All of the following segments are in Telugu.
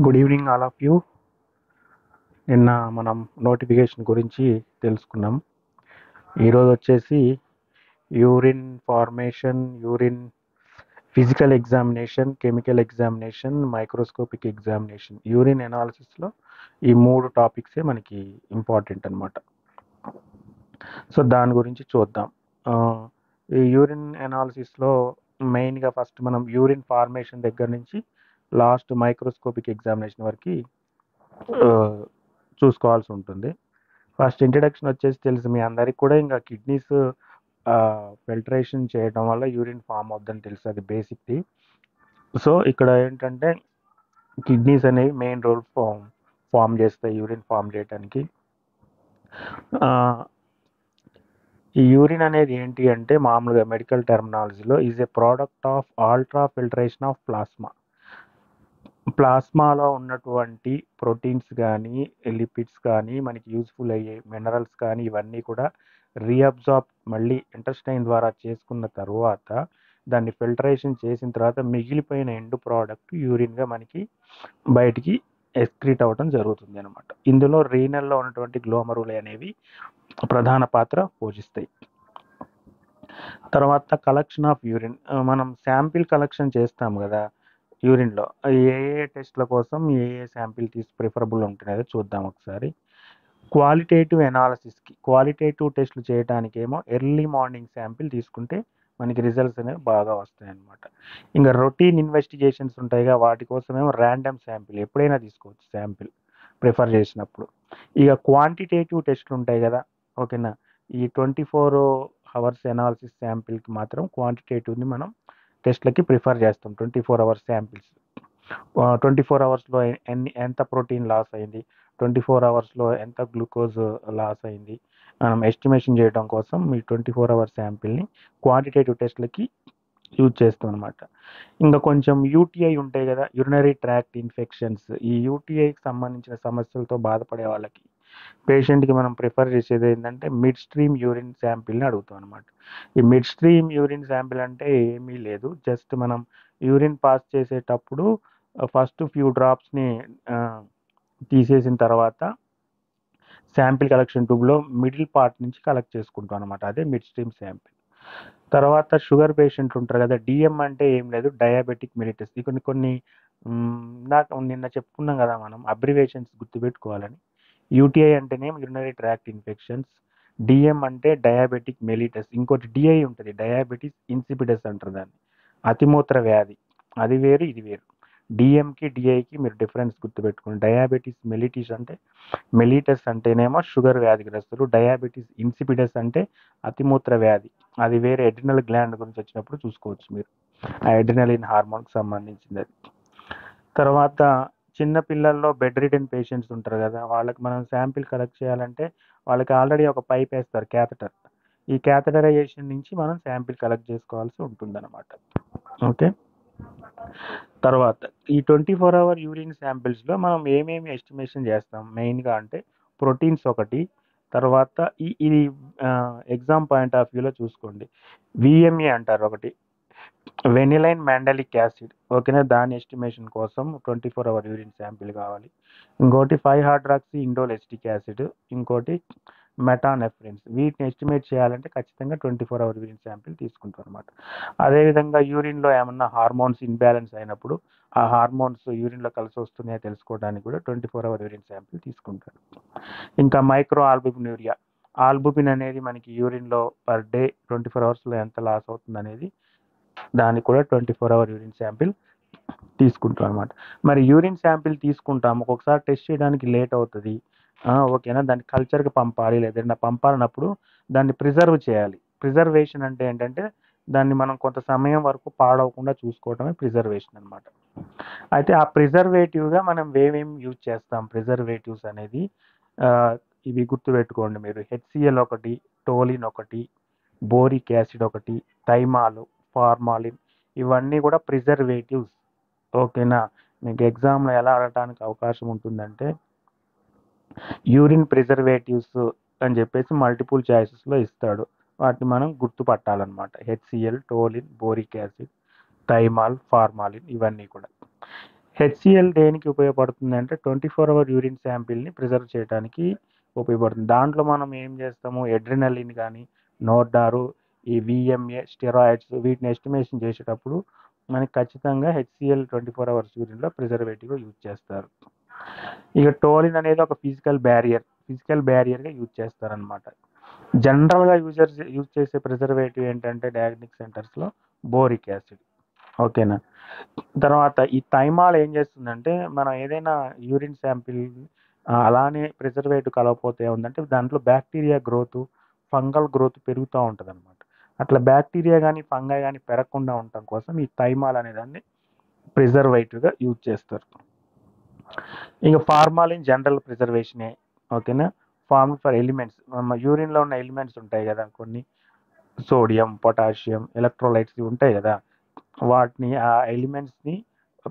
Good evening all of you. నిన్న మనం నోటిఫికేషన్ గురించి తెలుసుకున్నాం. ఈరోజు వచ్చేసి urine formation, urine physical examination, chemical examination, microscopic examination, urine ఎనాలిసిస్లో ఈ 3 టాపిక్సే మనకి ఇంపార్టెంట్ అనమాట. సో దాని గురించి చూద్దాం. ఈ యూరిన్ ఎనాలిసిస్లో మెయిన్గా ఫస్ట్ మనం యూరిన్ ఫార్మేషన్ దగ్గర నుంచి లాస్ట్ మైక్రోస్కోపిక్ ఎగ్జామినేషన్ వరకు చూసుకోవాల్సి ఉంటుంది. ఫస్ట్ ఇంట్రడక్షన్ వచ్చేసి తెలుసు మీ అందరికి కూడా, ఇంకా కిడ్నీస్ ఫిల్టరేషన్ చేయడం వల్ల యూరిన్ ఫామ్ అవుద్దని తెలుసు, అది బేసిక్ది. సో ఇక్కడ ఏంటంటే కిడ్నీస్ అనేవి మెయిన్ రోల్ ఫామ్ చేస్తాయి యూరిన్ ఫామ్ చేయడానికి. ఈ యూరిన్ అనేది ఏంటి అంటే మామూలుగా మెడికల్ టెర్మినాలజీలో is a product of ultra filtration of plasma. ప్లాస్మాలో ఉన్నటువంటి ప్రోటీన్స్ కానీ, లిపిడ్స్ కానీ, మనకి యూస్ఫుల్ అయ్యే మినరల్స్ కానీ, ఇవన్నీ కూడా రీఅబ్జార్బ్ మళ్ళీ ఇంటెస్టైన్ ద్వారా చేసుకున్న తర్వాత దాన్ని ఫిల్టరేషన్ చేసిన తర్వాత మిగిలిపోయిన ఎండ్ ప్రోడక్ట్ యూరిన్గా మనకి బయటికి ఎక్స్క్రీట్ అవ్వడం జరుగుతుంది అనమాట. ఇందులో రీనల్లో ఉన్నటువంటి గ్లోమరులు అనేవి ప్రధాన పాత్ర పోషిస్తాయి. తర్వాత కలెక్షన్ ఆఫ్ యూరిన్, మనం శాంపిల్ కలెక్షన్ చేస్తాం కదా యూరిన్లో, ఏ ఏ టెస్ట్ల కోసం ఏ ఏ శాంపిల్ ప్రిఫరబుల్ ఉంటున్నాయో చూద్దాం ఒకసారి. క్వాలిటేటివ్ ఎనాలిసిస్కి, క్వాలిటేటివ్ టెస్ట్లు చేయడానికేమో ఎర్లీ మార్నింగ్ శాంపిల్ తీసుకుంటే మనకి రిజల్ట్స్ అనేవి బాగా వస్తాయి అన్నమాట. ఇంకా రొటీన్ ఇన్వెస్టిగేషన్స్ ఉంటాయిగా, వాటి కోసమేమో ర్యాండమ్ శాంపిల్ ఎప్పుడైనా తీసుకోవచ్చు శాంపిల్ ప్రిఫర్ చేసినప్పుడు. ఇక క్వాంటిటేటివ్ టెస్ట్లు ఉంటాయి కదా, ఓకేనా, ఈ 24 అవర్స్ ఎనాలిసిస్ శాంపిల్కి మాత్రం క్వాంటిటేటివ్ని మనం టెస్ట్లకి ప్రిఫర్ చేస్తాం. 24 అవర్స్ శాంపిల్స్, 24 అవర్స్లో ఎంత ప్రోటీన్ లాస్ అయింది, 24 అవర్స్లో ఎంత గ్లూకోజ్ లాస్ అయింది, మనం ఎస్టిమేషన్ చేయడం కోసం మీ 24 అవర్స్ శాంపిల్ని క్వాంటిటేటివ్ టెస్ట్లకి యూజ్ చేస్తాం అనమాట. ఇంకా కొంచెం యూటీఐ ఉంటాయి కదా, యూరినరీ ట్రాక్ట్ ఇన్ఫెక్షన్స్, ఈ యూటీఐకి సంబంధించిన సమస్యలతో బాధపడే వాళ్ళకి పేషెంట్కి మనం ప్రిఫర్ చేసేది ఏంటంటే మిడ్ స్ట్రీమ్ యూరిన్ శాంపిల్ని అడుగుతాం అనమాట. ఈ మిడ్ స్ట్రీమ్ యూరిన్ శాంపిల్ అంటే ఏమీ లేదు, జస్ట్ మనం యూరిన్ పాస్ చేసేటప్పుడు ఫస్ట్ ఫ్యూ డ్రాప్స్ని తీసేసిన తర్వాత శాంపిల్ కలెక్షన్ ట్యూబ్లో మిడిల్ పార్ట్ నుంచి కలెక్ట్ చేసుకుంటాం అనమాట, అదే మిడ్ స్ట్రీమ్ శాంపిల్. తర్వాత షుగర్ పేషెంట్ ఉంటారు కదా, డిఎం అంటే ఏం లేదు, డయాబెటిక్ మెలిటస్. కొన్ని కొన్ని నాకు నిన్న చెప్పుకున్నాం కదా మనం అబ్రివేషన్స్ గుర్తుపెట్టుకోవాలని. యూటీఐ అంటేనే యూరినరీ ట్రాక్ట్ ఇన్ఫెక్షన్స్, డిఎం అంటే డయాబెటిక్ మెలిటస్, ఇంకోటి డిఐ ఉంటుంది డయాబెటిస్ ఇన్సిపిడస్ అంటారు దాన్ని, అతిమూత్ర వ్యాధి. అది వేరు ఇది వేరు. డిఎంకి డిఐకి మీరు డిఫరెన్స్ గుర్తుపెట్టుకోండి. డయాబెటిస్ మెలిటస్ అంటేనేమో షుగర్ వ్యాధిగ్రస్తులు, డయాబెటిస్ ఇన్సిపిడస్ అంటే అతిమూత్ర వ్యాధి, అది వేరే ఎడ్రినల్ గ్లాండ్ గురించి వచ్చినప్పుడు చూసుకోవచ్చు మీరు, ఆ ఎడ్రినలిన్ హార్మోన్కి సంబంధించింది అది. తర్వాత చిన్న పిల్లల్లో బెడ్ రిడెన్ పేషెంట్స్ ఉంటారు కదా, వాళ్ళకి మనం శాంపిల్ కలెక్ట్ చేయాలంటే వాళ్ళకి ఆల్రెడీ ఒక పైప్ వేస్తారు, క్యాథెటర్. ఈ క్యాథెటరైజేషన్ నుంచి మనం శాంపిల్ కలెక్ట్ చేసుకోవాల్సి ఉంటుందన్నమాట. ఓకే. తర్వాత ఈ 24 అవర్ యూరిన్ శాంపిల్స్లో మనం ఏమేమి ఎస్టిమేషన్ చేస్తాం మెయిన్గా అంటే ప్రోటీన్స్ ఒకటి, తర్వాత ఇది ఎగ్జామ్ పాయింట్ ఆఫ్ వ్యూలో చూసుకోండి, విఎంఏ అంటారు ఒకటి, వెనిలైన్ మ్యాండలిక్ యాసిడ్, ఓకేనా, దాని ఎస్టిమేషన్ కోసం 24 అవర్ యూరిన్ శాంపిల్ కావాలి. ఇంకోటి 5 హైడ్రాక్సీ ఇండోల్ ఎసిటిక్ యాసిడ్, ఇంకోటి మెటానెఫ్రిన్స్. వీటిని ఎస్టిమేట్ చేయాలంటే ఖచ్చితంగా 24 అవర్ యూరిన్ శాంపిల్ తీసుకుంటాం అనమాట. అదేవిధంగా యూరిన్లో ఏమన్నా హార్మోన్స్ ఇన్బ్యాలెన్స్ అయినప్పుడు ఆ హార్మోన్స్ యూరిన్లో కలిసి వస్తున్నాయో తెలుసుకోవడానికి కూడా 24 అవర్ యూరిన్ శాంపిల్ తీసుకుంటారు. ఇంకా మైక్రో ఆల్బుమినూరియా, ఆల్బుమిన్ అనేది మనకి యూరిన్లో పర్ డే 24 అవర్స్లో ఎంత లాస్ అవుతుంది అనేది, దానికి కూడా 24 అవర్ యూరిన్ శాంపిల్ తీసుకుంటాం అనమాట. మరి యూరిన్ శాంపిల్ తీసుకుంటాం, ఒక్కొక్కసారి టెస్ట్ చేయడానికి లేట్ అవుతుంది, ఓకేనా, దాన్ని కల్చర్కి పంపాలి లేదంటే పంపాలన్నప్పుడు దాన్ని ప్రిజర్వ్ చేయాలి. ప్రిజర్వేషన్ అంటే ఏంటంటే దాన్ని మనం కొంత సమయం వరకు పాడవకుండా చూసుకోవటమే ప్రిజర్వేషన్ అనమాట. అయితే ఆ ప్రిజర్వేటివ్గా మనం ఏమేమి యూజ్ చేస్తాం, ప్రిజర్వేటివ్స్ అనేది ఇవి గుర్తుపెట్టుకోండి మీరు, హెచ్సిఎల్ ఒకటి, టోలిన్ ఒకటి, బోరిక్ యాసిడ్ ఒకటి, థైమాలు, ఫార్మాలిన్, ఇవన్నీ కూడా ప్రిజర్వేటివ్స్, ఓకేనా. మీకు ఎగ్జామ్లో ఎలా అడగడానికి అవకాశం ఉంటుందంటే యూరిన్ ప్రిజర్వేటివ్స్ అని చెప్పేసి మల్టిపుల్ చాయిసెస్లో ఇస్తాడు, వాటిని మనం గుర్తుపట్టాలన్నమాట. HCl, toluene, boric acid, thymol, formalin, ఇవన్నీ కూడా. హెచ్సిఎల్ దేనికి ఉపయోగపడుతుంది అంటే 24 అవర్ యూరిన్ శాంపిల్ని ప్రిజర్వ్ చేయడానికి ఉపయోగపడుతుంది. దాంట్లో మనం ఏం చేస్తాము, ఎడ్రినలిన్ కానీ నోర్డారు, ఈ విఎంఏ స్టెరాయిడ్స్ వీటిని ఎస్టిమేషన్ చేసేటప్పుడు మనకి ఖచ్చితంగా హెచ్సిఎల్ 24 అవర్స్ యూరిన్లో ప్రిజర్వేటివ్గా యూజ్ చేస్తారు. ఇక టోలిన్ అనేది ఒక ఫిజికల్ బ్యారియర్గా యూజ్ చేస్తారనమాట. జనరల్గా యూజ్ చేసే ప్రిజర్వేటివ్ ఏంటంటే డయాగ్నిక్ సెంటర్స్లో బోరిక్ యాసిడ్. ఓకేనా. తర్వాత ఈ థైమాల్ ఏం చేస్తుందంటే మనం ఏదైనా యూరిన్ శాంపిల్ అలానే ప్రిజర్వేటివ్ కలవకపోతే ఏముందంటే దాంట్లో బ్యాక్టీరియా గ్రోత్, ఫంగల్ గ్రోత్ పెరుగుతూ ఉంటుంది అనమాట. అట్లా బ్యాక్టీరియా కానీ ఫంగై కానీ పెరగకుండా ఉండటం కోసం ఈ థైమాల్ అనే దాన్ని ప్రిజర్వేటివ్గా యూజ్ చేస్తారు. ఇక ఫార్మాలిన్ జనరల్ ప్రిజర్వేషనే. ఓకేనా. ఫార్మ్ ఫర్ ఎలిమెంట్స్, యూరిన్లో ఉన్న ఎలిమెంట్స్ ఉంటాయి కదా కొన్ని, సోడియం, పొటాషియం, ఎలక్ట్రోలైట్స్ ఉంటాయి కదా, వాటిని ఆ ఎలిమెంట్స్ని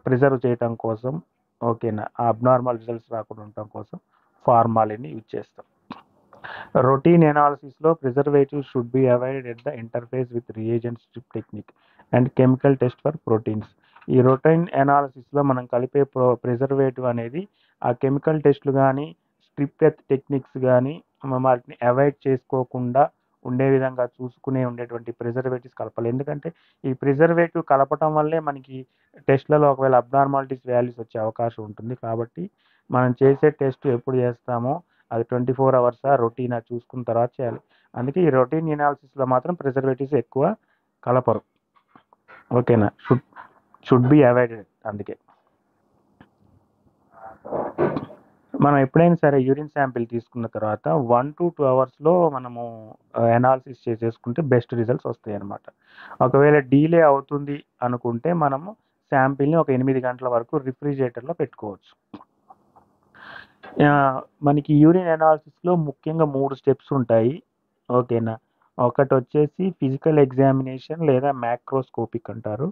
ప్రిజర్వ్ చేయటం కోసం, ఓకేనా, ఆ అబ్నార్మల్ రిజల్ట్స్ రాకుండా ఉండటం కోసం ఫార్మాలిన్ని యూజ్ చేస్తాం. రొటీన్ ఎనాలిసిస్లో preservative should be avoided at the interface with reagent strip technique and chemical test for proteins. ఈ రొటీన్ ఎనాలిసిస్లో మనం కలిపే ప్రిజర్వేటివ్ అనేది ఆ కెమికల్ టెస్ట్లు కానీ స్ట్రిప్ టెక్నిక్స్ కానీ వాటిని అవాయిడ్ చేసుకోకుండా ఉండే విధంగా ఉండేటువంటి ప్రిజర్వేటివ్స్ కలపాలి. ఎందుకంటే ఈ ప్రిజర్వేటివ్ కలపటం వల్లే మనకి టెస్ట్లలో ఒకవేళ అబ్నార్మాలిటీస్ వాల్యూస్ వచ్చే అవకాశం ఉంటుంది. కాబట్టి మనం చేసే టెస్ట్ ఎప్పుడు చేస్తామో అది 24 అవర్సా రొటీనా చూసుకున్న తర్వాత చేయాలి. అందుకే ఈ రొటీన్ ఎనాలిసిస్లో మాత్రం ప్రిజర్వేటివ్స్ ఎక్కువ కలపరు. ఓకేనా. Should be avoided. అందుకే మనం ఎప్పుడైనా సరే యూరిన్ శాంపిల్ తీసుకున్న తర్వాత 1 to 2 అవర్స్లో మనము ఎనాలిసిస్ చేసేసుకుంటే బెస్ట్ రిజల్ట్స్ వస్తాయి అన్నమాట. ఒకవేళ డీలే అవుతుంది అనుకుంటే మనము శాంపిల్ని ఒక 8 గంటల వరకు రిఫ్రిజిరేటర్లో పెట్టుకోవచ్చు. మనకి యూరిన్ ఎనాలిసిస్లో ముఖ్యంగా 3 స్టెప్స్ ఉంటాయి. ఓకేనా. ఒకటి వచ్చేసి ఫిజికల్ ఎగ్జామినేషన్ లేదా మ్యాక్రోస్కోపిక్ అంటారు,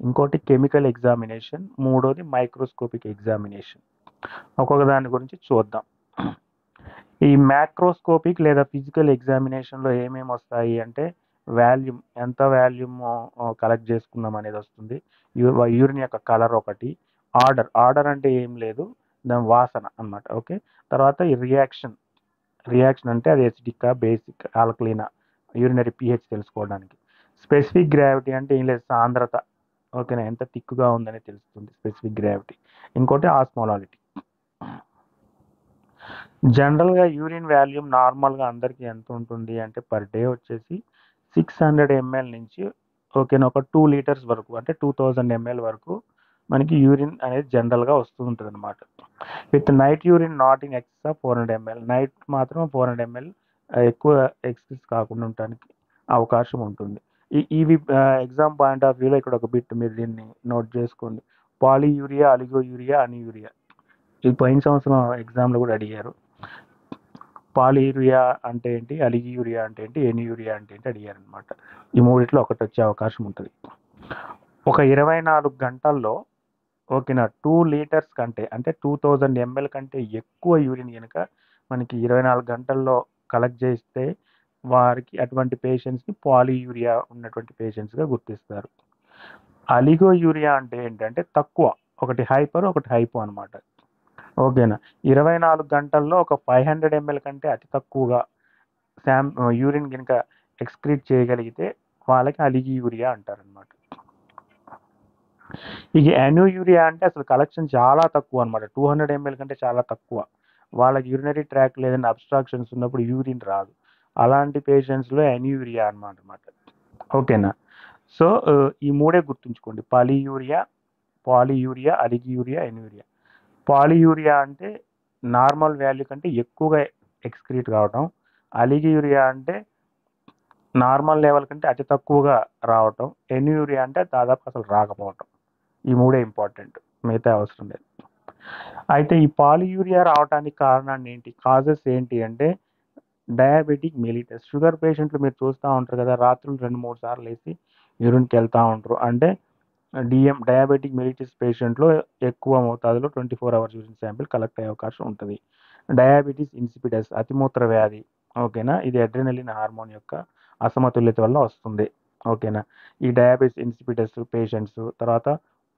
ఇంకోటి కెమికల్ ఎగ్జామినేషన్, మూడోది మైక్రోస్కోపిక్ ఎగ్జామినేషన్. ఒక్కొక్క దాని గురించి చూద్దాం. ఈ మ్యాక్రోస్కోపిక్ లేదా ఫిజికల్ ఎగ్జామినేషన్లో ఏమేమి వస్తాయి అంటే వాల్యూమ్, ఎంత వాల్యూమ్ కలెక్ట్ చేసుకున్నాం అనేది వస్తుంది, యూరిన్ యొక్క కలర్ ఒకటి, ఆర్డర్ అంటే ఏం లేదు, దాని వాసన అన్నమాట. ఓకే. తర్వాత ఈ రియాక్షన్ అంటే అది ఎసిడికా, బేసిక్, ఆల్కలీనా, యూరినరీ pH తెలుసుకోవడానికి. స్పెసిఫిక్ గ్రావిటీ అంటే ఏం లేదు, సాంద్రత. ఓకేనా, ఎంత థిక్గా ఉందని తెలుస్తుంది స్పెసిఫిక్ గ్రావిటీ. ఇంకోటి ఆస్మోలాలిటీ. జనరల్గా యూరిన్ వాల్యూమ్ నార్మల్గా అందరికీ ఎంత ఉంటుంది అంటే పర్ డే వచ్చేసి 600 ml నుంచి ఓకేనా ఒక 2 లీటర్స్ వరకు అంటే 2000 ml వరకు మనకి యూరిన్ అనేది జనరల్గా వస్తూ ఉంటుంది అనమాట. With night urine not in excess of 400 ml. Night మాత్రం 400 ml ఎక్కువ ఎక్సెస్ కాకుండా ఉండటానికి అవకాశం ఉంటుంది. ఇవి ఎగ్జామ్ పాయింట్ ఆఫ్ వ్యూలో ఇక్కడ ఒక బిట్ మీరు దీన్ని నోట్ చేసుకోండి. పాలియూరియా, అలిగోయూరియా, అనియూరియా. ఈ పోయిన సంవత్సరం ఎగ్జామ్లో కూడా అడిగారు. పాలియూరియా అంటే ఏంటి, అలిగియూరియా అంటే ఏంటి, ఎనియూరియా అంటే ఏంటి అడిగారు అనమాట. ఈ మూడిట్లో ఒకటి వచ్చే అవకాశం ఉంటుంది. ఒక 24 గంటల్లో ఓకేనా 2 లీటర్స్ కంటే అంటే 2000 ml కంటే ఎక్కువ యూరిన్ కనుక మనకి 24 గంటల్లో కలెక్ట్ చేస్తే వారికి అటువంటి పేషెంట్స్ని పాలియూరియా ఉన్నటువంటి పేషెంట్స్గా గుర్తిస్తారు. అలిగోయూరియా అంటే ఏంటంటే తక్కువ, ఒకటి హైపర్ ఒకటి హైపో అనమాట. ఓకేనా. 24 గంటల్లో ఒక 500 ml కంటే అతి తక్కువగా యూరిన్ కనుక ఎక్స్క్రీట్ చేయగలిగితే వాళ్ళకి అలిగియూరియా అంటారనమాట. ఇక యాన్యూయూరియా అంటే అసలు కలెక్షన్ చాలా తక్కువ అనమాట, 200 ml కంటే చాలా తక్కువ. వాళ్ళకి యూరినరీ ట్రాక్ లేదని అబ్స్ట్రాక్షన్స్ ఉన్నప్పుడు యూరిన్ రాదు. అలాంటి పేషెంట్స్లో యాన్యూయూరియా అనమాట. ఓకేనా. సో ఈ మూడే గుర్తుంచుకోండి, పాలియూరియా, అలిగియూరియా, ఎన్యూరియా. పాలియూరియా అంటే నార్మల్ వాల్యూ కంటే ఎక్కువగా ఎక్స్క్రీట్ కావటం, అలిగియూరియా అంటే నార్మల్ లెవెల్ కంటే అతి తక్కువగా రావటం, ఎన్యూరియా అంటే దాదాపు అసలు రాకపోవటం. ఈ మూడే ఇంపార్టెంట్, మిగతా అవసరం లేదు. అయితే ఈ పాలియూరియా రావడానికి కారణాన్ని ఏంటి, కాజెస్ ఏంటి అంటే డయాబెటిక్ మెలిటస్. షుగర్ పేషెంట్లు మీరు చూస్తూ ఉంటారు కదా, రాత్రులు 2-3 సార్లు వేసి యూరిన్కి వెళ్తూ ఉంటారు. అంటే డయాబెటిక్ మెలిటస్ పేషెంట్లో ఎక్కువ మోతాదులో 24 అవర్స్ యూరిన్ శాంపిల్ కలెక్ట్ అయ్యే అవకాశం ఉంటుంది. డయాబెటీస్ ఇన్సిపిడస్, అతిమూత్ర వ్యాధి. ఓకేనా. ఇది అడ్రినలిన్ హార్మోన్ యొక్క అసమతుల్యత వల్ల వస్తుంది. ఓకేనా. ఈ డయాబెటీస్ ఇన్సిపిడస్ పేషెంట్స్, తర్వాత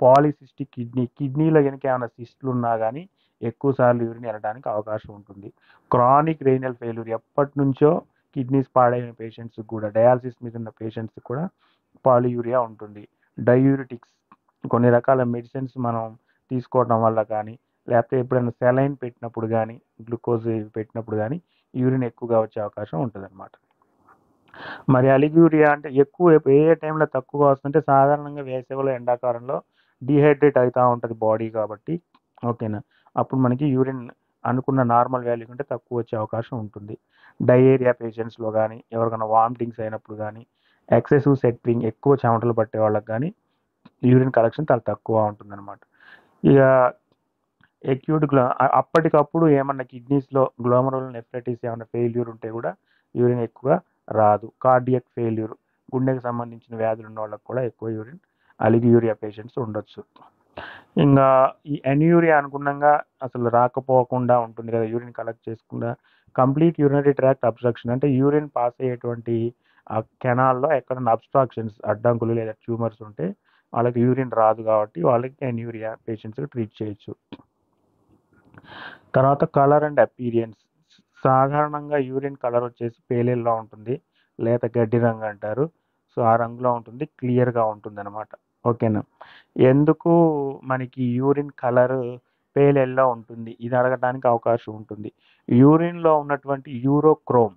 పాలిసిస్టిక్ కిడ్నీలో కనుక ఏమైనా సిస్టులు ఉన్నా కానీ ఎక్కువ సార్లు యూరిన్ వెళ్ళడానికి అవకాశం ఉంటుంది. క్రానిక్ రీనల్ ఫెయిల్యూర్, ఎప్పటి నుంచో కిడ్నీస్ పాడైన పేషెంట్స్కి కూడా, డయాలసిస్ మీద ఉన్న పేషెంట్స్కి కూడా పాలియూరియా ఉంటుంది. డయూరిటిక్స్, కొన్ని రకాల మెడిసిన్స్ మనం తీసుకోవడం వల్ల కానీ, లేకపోతే ఎప్పుడైనా సెలైన్ పెట్టినప్పుడు కానీ, గ్లూకోజ్ పెట్టినప్పుడు కానీ యూరిన్ ఎక్కువగా వచ్చే అవకాశం ఉంటుందన్నమాట. మరి అలిగ్యూరియా అంటే ఎక్కువ ఏ టైంలో తక్కువగా వస్తుంటే సాధారణంగా వేసవిలో, ఎండాకాలంలో డీహైడ్రేట్ అవుతూ ఉంటుంది బాడీ కాబట్టి, ఓకేనా, అప్పుడు మనకి యూరిన్ అనుకున్న నార్మల్ వాల్యూ కంటే తక్కువ వచ్చే అవకాశం ఉంటుంది. డయేరియా పేషెంట్స్లో కానీ, ఎవరికైనా వామిటింగ్స్ అయినప్పుడు కానీ, ఎక్సెసివ్ స్వెట్టింగ్, ఎక్కువ చెమటలు పట్టే వాళ్ళకి కానీ యూరిన్ కలెక్షన్ చాలా తక్కువ ఉంటుందన్నమాట. ఇక ఎక్యూట్ అప్పటికప్పుడు ఏమన్నా కిడ్నీస్లో గ్లోమరులర్ నెఫ్రైటిస్ ఏమన్నా ఫెయిల్యూర్ ఉంటే కూడా యూరిన్ ఎక్కువగా రాదు. కార్డియక్ ఫెయిల్యూర్, గుండెకి సంబంధించిన వ్యాధులు ఉన్న వాళ్ళకి కూడా ఎక్కువ యూరిన్ అలిగ్యూరియా పేషెంట్స్ ఉండొచ్చు. ఇంకా ఈ ఎన్యూరియా అనుగుణంగా అసలు రాకపోకుండా ఉంటుంది కదా, యూరిన్ కలెక్ట్ చేసుకుండా. కంప్లీట్ యూరినరీ ట్రాక్ట్ అబ్స్ట్రక్షన్ అంటే యూరిన్ పాస్ అయ్యేటువంటి ఆ కెనాల్లో ఎక్కడన్నా అబ్స్ట్రాక్షన్స్, అడ్డంకులు లేదా ట్యూమర్స్ ఉంటే వాళ్ళకి యూరిన్ రాదు కాబట్టి వాళ్ళకి ఎన్యూరియా పేషెంట్స్కి ట్రీట్ చేయొచ్చు. తర్వాత కలర్ అండ్ అపీరియన్స్. సాధారణంగా యూరిన్ కలర్ వచ్చేసి పేలేల్లో ఉంటుంది, లేత గడ్డి రంగు అంటారు. సో ఆ రంగులో ఉంటుంది, క్లియర్గా ఉంటుంది అనమాట. ఓకేనా. ఎందుకు మనకి యూరిన్ కలర్ పేలెల్లో ఉంటుంది, ఇది అడగడానికి అవకాశం ఉంటుంది. యూరిన్లో ఉన్నటువంటి యూరోక్రోమ్,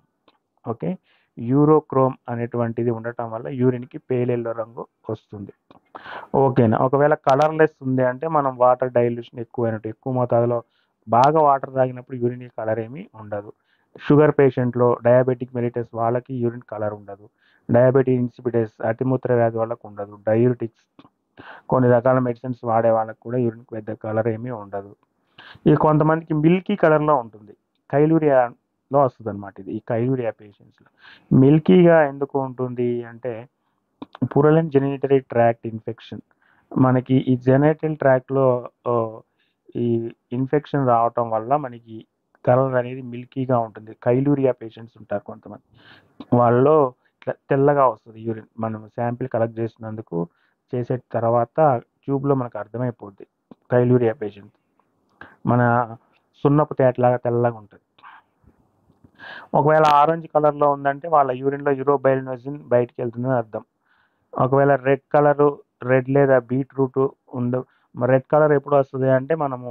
ఓకే, యూరోక్రోమ్ అనేటువంటిది ఉండటం వల్ల యూరిన్కి పేలెల్లో రంగు వస్తుంది. ఓకేనా. ఒకవేళ కలర్లెస్ ఉంది అంటే మనం వాటర్ డైల్యూషన్ ఎక్కువ మోతాదులో బాగా వాటర్ తాగినప్పుడు యూరిన్ కలర్ ఏమీ ఉండదు. షుగర్ పేషెంట్లో, డయాబెటిక్ మెలిటస్ వాళ్ళకి యూరిన్ కలర్ ఉండదు. డయాబెటిక్ ఇన్సిపిటస్, అతిమూత్ర వ్యాధి వాళ్ళకు ఉండదు. డయూరిటిక్స్, కొన్ని రకాల మెడిసిన్స్ వాడే వాళ్ళకి కూడా యూరిన్ పెద్ద కలర్ ఏమీ ఉండదు. ఇది కొంతమందికి మిల్కీ కలర్లో ఉంటుంది, కైలూరియాలో వస్తుంది అనమాట. ఇది ఈ కైలూరియా పేషెంట్స్లో మిల్కీగా ఎందుకు ఉంటుంది అంటే పురలెన్ జెనిటరీ ట్రాక్ట్ ఇన్ఫెక్షన్. మనకి ఈ జెనిటల్ ట్రాక్ట్లో ఈ ఇన్ఫెక్షన్ రావటం వల్ల మనకి కలర్ అనేది మిల్కీగా ఉంటుంది. కైలూరియా పేషెంట్స్ ఉంటారు కొంతమంది, వాళ్ళలో ఇట్లా తెల్లగా వస్తుంది యూరిన్. మనం శాంపిల్ కలెక్ట్ చేసే తర్వాత ట్యూబ్లో మనకు అర్థమైపోద్ది కైలూరియా పేషెంట్. మన సున్నపు తేటలాగా తెల్లగా ఉంటుంది. ఒకవేళ ఆరెంజ్ కలర్లో ఉందంటే వాళ్ళ యూరిన్లో యూరోబైలినోజిన్ బయటికి వెళ్తుందని అర్థం. ఒకవేళ రెడ్ లేదా బీట్రూట్ రెడ్ కలర్ ఎప్పుడు వస్తుంది అంటే మనము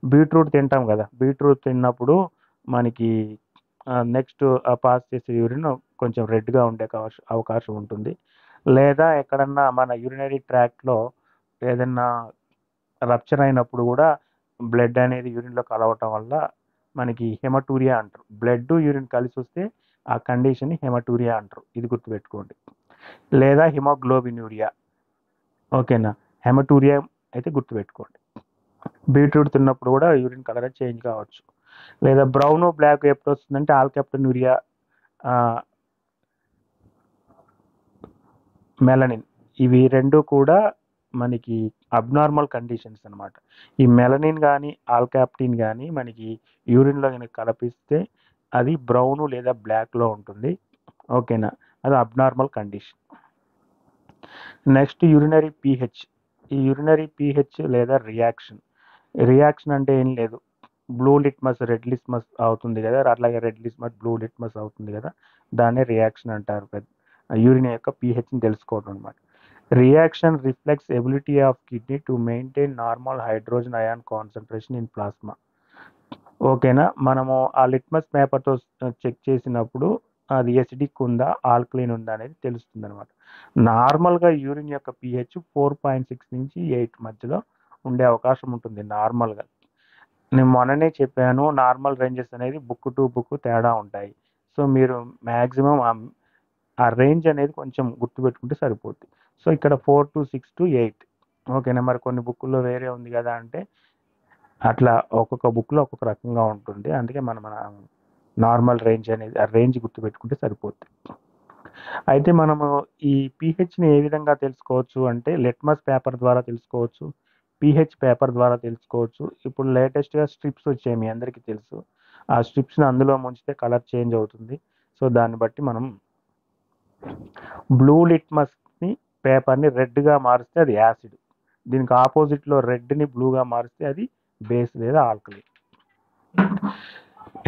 బీట్రూట్ తింటాం కదా, బీట్రూట్ తిన్నప్పుడు మనకి నెక్స్ట్ పాస్ చేసే యూరిన్ కొంచెం రెడ్గా ఉండే అవకాశం ఉంటుంది. లేదా ఎక్కడన్నా మన యూరినరీ ట్రాక్ట్లో ఏదన్నా రప్చర్ అయినప్పుడు కూడా బ్లడ్ అనేది యూరిన్లో కలవటం వల్ల మనకి హెమటూరియా అంటారు. బ్లడ్ యూరిన్ కలిసి వస్తే ఆ కండిషన్ని హెమటూరియా అంటారు, ఇది గుర్తుపెట్టుకోండి. లేదా హిమోగ్లోబిన్యూరియా, ఓకేనా. హెమటూరియా అయితే గుర్తుపెట్టుకోండి. బీట్రూట్ తిన్నప్పుడు కూడా యూరిన్ కలర్ చేంజ్ కావచ్చు. లేదా బ్రౌన్ బ్లాక్ ఎప్పుడు వస్తుందంటే ఆల్కెప్టోన్యూరియా, మెలనిన్, ఇవి రెండు కూడా మనకి అబ్నార్మల్ కండిషన్స్ అనమాట. ఈ మెలనిన్ కానీ ఆల్కాప్టిన్ కానీ మనకి యూరిన్లో కనుక కనిపిస్తే అది బ్రౌన్ లేదా బ్లాక్లో ఉంటుంది, ఓకేనా, అది abnormal condition. Next urinary pH. ఈ యూరినరీ పీహెచ్ లేదా రియాక్షన్ అంటే ఏం లేదు, బ్లూ లిట్మస్ రెడ్ లిట్మస్ అవుతుంది కదా, అట్లాగే రెడ్ లిట్మస్ బ్లూ లిట్మస్ అవుతుంది కదా, దాన్నే రియాక్షన్ అంటారు. యూరిన్ యొక్క పీహెచ్ని తెలుసుకోవడం అనమాట. Reaction reflects ability of kidney to maintain normal hydrogen ion concentration in plasma. ఓకేనా. మనము ఆ లిట్మస్ పేపర్తో చెక్ చేసినప్పుడు అది ఎసిడిక్ ఉందా, ఆల్కలైన్ ఉందా అనేది తెలుస్తుంది అనమాట. నార్మల్గా యూరిన్ యొక్క pH 4.6 నుంచి 8 మధ్యలో ఉండే అవకాశం ఉంటుంది నార్మల్గా. నేను మొన్ననే చెప్పాను, నార్మల్ రేంజెస్ అనేది బుక్ టు బుక్ తేడా ఉంటాయి. సో మీరు మ్యాక్సిమం ఆ రేంజ్ అనేది కొంచెం గుర్తుపెట్టుకుంటే సరిపోద్ది. సో ఇక్కడ 4 to 6 to 8, ఓకేనా. మరి కొన్ని బుక్కుల్లో వేరే ఉంది కదా అంటే అట్లా ఒక్కొక్క బుక్లో ఒక్కొక్క రకంగా ఉంటుంది. అందుకే మన నార్మల్ రేంజ్ అనేది ఆ రేంజ్ గుర్తుపెట్టుకుంటే సరిపోద్ది. అయితే మనము ఈ పీహెచ్ని ఏ విధంగా తెలుసుకోవచ్చు అంటే లిట్మస్ పేపర్ ద్వారా తెలుసుకోవచ్చు, పీహెచ్ పేపర్ ద్వారా తెలుసుకోవచ్చు. ఇప్పుడు లేటెస్ట్గా స్ట్రిప్స్ వచ్చాయి, మీ అందరికీ తెలుసు. ఆ స్ట్రిప్స్ని అందులో ముంచితే కలర్ చేంజ్ అవుతుంది. సో దాన్ని బట్టి మనం బ్లూ లిట్మస్ని పేపర్ని రెడ్గా మారిస్తే అది యాసిడ్, దీనికి ఆపోజిట్లో రెడ్ని బ్లూగా మారిస్తే అది బేస్ లేదా ఆల్కలీ.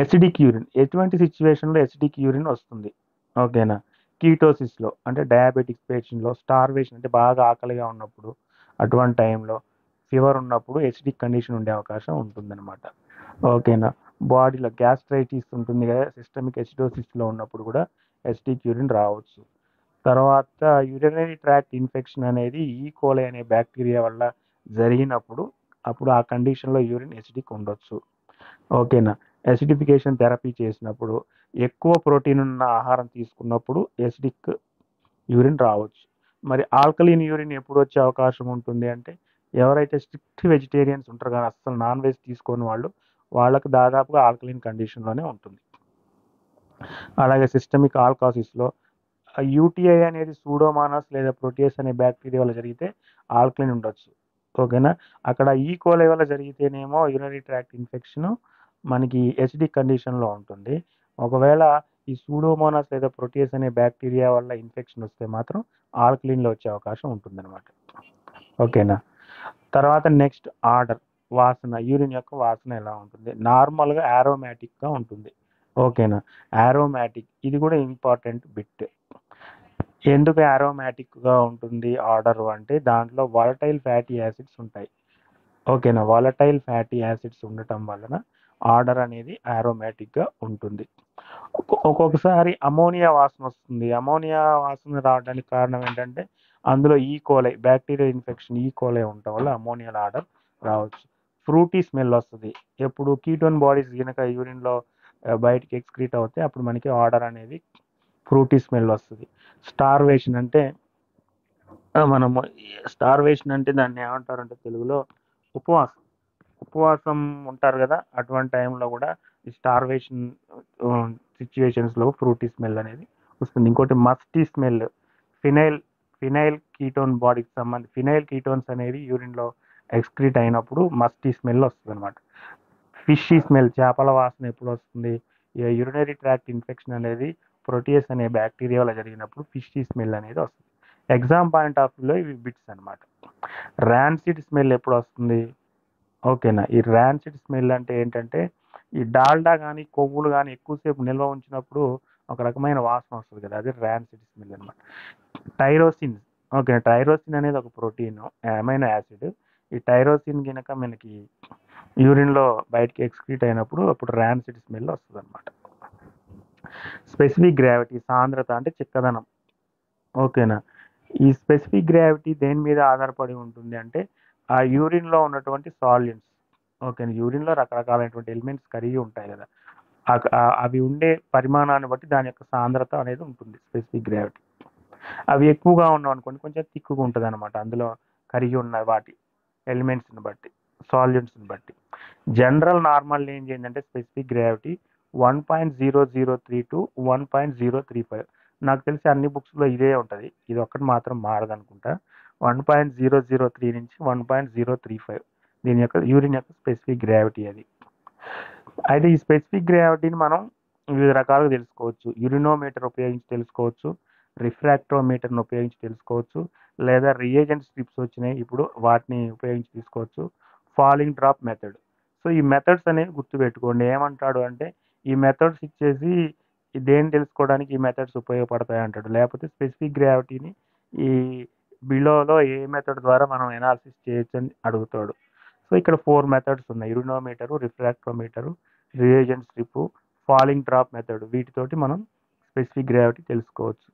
ఎసిడిక్ యూరిన్ ఎటువంటి సిచ్యువేషన్లో ఎసిడిక్ యూరిన్ వస్తుంది? ఓకేనా, కీటోసిస్లో అంటే డయాబెటిక్ పేషెంట్లో, స్టార్వేషన్ అంటే బాగా ఆకలిగా ఉన్నప్పుడు, అటువంటి టైంలో, ఫీవర్ ఉన్నప్పుడు ఎసిడిక్ కండిషన్ ఉండే అవకాశం ఉంటుందన్నమాట. ఓకేనా, బాడీలో గ్యాస్ట్రైటిస్ ఉంటుంది కదా, సిస్టమిక్ ఎసిడోసిస్లో ఉన్నప్పుడు కూడా ఎసిడిక్ యూరిన్ రావచ్చు. తర్వాత యూరినరీ ట్రాక్ట్ ఇన్ఫెక్షన్ అనేది ఈకోలై అనే బ్యాక్టీరియా వల్ల జరిగినప్పుడు అప్పుడు ఆ కండిషన్లో యూరిన్ ఎసిడిక్ ఉండొచ్చు. ఓకేనా, ఎసిడిఫికేషన్ థెరపీ చేసినప్పుడు, ఎక్కువ ప్రోటీన్ ఉన్న ఆహారం తీసుకున్నప్పుడు ఎసిడిక్ యూరిన్ రావచ్చు. మరి ఆల్కలీన్ యూరిన్ ఎప్పుడు వచ్చే అవకాశం ఉంటుంది అంటే, ఎవరైతే స్ట్రిక్ట్ వెజిటేరియన్స్ ఉంటారో కానీ అస్సలు నాన్ వెజ్ తీసుకోని వాళ్ళకు దాదాపుగా ఆల్కలీన్ కండిషన్లోనే ఉంటుంది. అలాగే సిస్టమిక్ ఆల్కాసిస్లో యూటీఐ అనేది సూడోమానాస్ లేదా ప్రోటియస్ అనే బ్యాక్టీరియా వల్ల జరిగితే ఆల్కలీన్ ఉండొచ్చు. ఓకేనా, అక్కడ ఈకోలై వల్ల జరిగితేనేమో యూరినరీ ట్రాక్ట్ ఇన్ఫెక్షన్ మనకి ఎసిడిక్ కండిషన్లో ఉంటుంది. ఒకవేళ ఈ సూడోమోనాస్ లేదా ప్రోటియస్ అనే బ్యాక్టీరియా వల్ల ఇన్ఫెక్షన్ వస్తే మాత్రం ఆల్కలీన్లో వచ్చే అవకాశం ఉంటుందన్నమాట. ఓకేనా, తర్వాత నెక్స్ట్ ఆర్డర్, వాసన, యూరిన్ యొక్క వాసన ఎలా ఉంటుంది? నార్మల్గా ఆరోమాటిక్గా ఉంటుంది. ఓకేనా, ఆరోమాటిక్ ఇది కూడా ఇంపార్టెంట్ బిట్. ఎందుకు ఆరోమాటిక్గా ఉంటుంది ఆర్డర్ అంటే, దాంట్లో వాలటైల్ ఫ్యాటీ యాసిడ్స్ ఉంటాయి. ఓకేనా, వాలటైల్ ఫ్యాటీ యాసిడ్స్ ఉండటం వలన ఆర్డర్ అనేది ఆరోమాటిక్గా ఉంటుంది. ఒక్కొక్కసారి అమోనియా వాసన వస్తుంది. అమోనియా వాసన రావడానికి కారణం ఏంటంటే, అందులో ఈకోలై బ్యాక్టీరియా ఇన్ఫెక్షన్ ఈకోలై ఉండటం వల్ల అమోనియా ఆర్డర్ రావచ్చు. ఫ్రూటీ స్మెల్ వస్తుంది. ఎప్పుడు కీటోన్ బాడీస్ కనుక యూరిన్లో బయటికి ఎక్స్క్రీట్ అవుతే అప్పుడు మనకి ఆర్డర్ అనేది ఫ్రూటీ స్మెల్ వస్తుంది. స్టార్వేషన్ అంటే మనము స్టార్వేషన్ అంటే దాన్ని ఏమంటారంటే తెలుగులో ఉపవాసం. ఉపవాసం ఉంటారు కదా, అటువంటి టైంలో కూడా ఈ స్టార్వేషన్ సిచ్యువేషన్స్లో ఫ్రూటీ స్మెల్ అనేది వస్తుంది. ఇంకోటి మస్టీ స్మెల్, ఫినైల్ కీటోన్ బాడీకి సంబంధించి ఫినైల్ కీటోన్స్ అనేవి యూరిన్లో ఎక్స్క్రీట్ అయినప్పుడు మస్టీ స్మెల్ వస్తుంది అనమాట. ఫిషీ స్మెల్, చేపల వాసన ఎప్పుడు వస్తుంది? యూరినరీ ట్రాక్ట్ ఇన్ఫెక్షన్ అనేది ప్రోటియస్ అనే బ్యాక్టీరియా వల్ల జరిగినప్పుడు ఫిషీ స్మెల్ అనేది వస్తుంది. ఎగ్జామ్ పాయింట్ ఆఫ్ వ్యూలో ఇవి బిట్స్ అనమాట. ర్యాన్సిడ్ స్మెల్ ఎప్పుడు వస్తుంది? ఓకేనా, ఈ ర్యాన్సిడ్ స్మెల్ అంటే ఏంటంటే, ఈ డాల్డా కానీ కొవ్వులు కానీ ఎక్కువసేపు నిల్వ ఉంచినప్పుడు ఒక రకమైన వాసన వస్తుంది కదా, అది ర్యాన్సిడ్ స్మెల్ అనమాట. టైరోసిన్, ఓకే, టైరోసిన్ అనేది ఒక ప్రోటీన్ అమైనో యాసిడ్. ఈ టైరోసిన్ కనుక మనకి యూరిన్లో బయటికి ఎక్స్క్రీట్ అయినప్పుడు అప్పుడు ర్యాన్సిడ్ స్మెల్ వస్తుంది అనమాట. స్పెసిఫిక్ గ్రావిటీ, సాంద్రత అంటే చిక్కదనం. ఓకేనా, ఈ స్పెసిఫిక్ గ్రావిటీ దేని మీద ఆధారపడి ఉంటుంది అంటే, ఆ యూరిన్లో ఉన్నటువంటి సాల్యూన్స్. ఓకేనా, యూరిన్లో రకరకాలైనటువంటి ఎలిమెంట్స్ కరిగి ఉంటాయి కదా, అవి ఉండే పరిమాణాన్ని బట్టి దాని యొక్క సాంద్రత అనేది ఉంటుంది స్పెసిఫిక్ గ్రావిటీ. అవి ఎక్కువగా ఉన్నాం అనుకోండి కొంచెం తిక్కుగా ఉంటుంది అనమాట, అందులో కరిగి ఉన్న వాటి ఎలిమెంట్స్ని బట్టి, సాల్యూన్స్ని బట్టి. జనరల్ నార్మల్ రేంజ్ ఏంటంటే స్పెసిఫిక్ గ్రావిటీ 1.0032 to 1.035. నాకు తెలిసి అన్ని బుక్స్లో ఇదే ఉంటుంది, ఇది ఒక్కటి మాత్రం మారదు అనుకుంటా. 1.003 నుంచి 1.035 దీని యొక్క యూరిన్ యొక్క స్పెసిఫిక్ గ్రావిటీ అది. అయితే ఈ స్పెసిఫిక్ గ్రావిటీని మనం వివిధ రకాలుగా తెలుసుకోవచ్చు. యూరినోమీటర్ ఉపయోగించి తెలుసుకోవచ్చు, రిఫ్రాక్టోమీటర్ని ఉపయోగించి తెలుసుకోవచ్చు, లేదా రియేజెంట్ స్ట్రిప్స్ వచ్చినాయి ఇప్పుడు వాటిని ఉపయోగించి తీసుకోవచ్చు. Falling drop method. సో ఈ మెథడ్స్ అనేవి గుర్తుపెట్టుకోండి. ఏమంటాడు అంటే, ఈ మెథడ్స్ ఇచ్చేసి దేన్ని తెలుసుకోవడానికి ఈ మెథడ్స్ ఉపయోగపడతాయి అంటాడు, లేకపోతే స్పెసిఫిక్ గ్రావిటీని ఈ బిలోలో ఏ మెథడ్ ద్వారా మనం ఎనాలిసిస్ చేయొచ్చు అని అడుగుతాడు. సో ఇక్కడ 4 మెథడ్స్ ఉన్నాయి: urinometer, refractometer, reagent strip, falling drop method. వీటితోటి మనం స్పెసిఫిక్ గ్రావిటీ తెలుసుకోవచ్చు.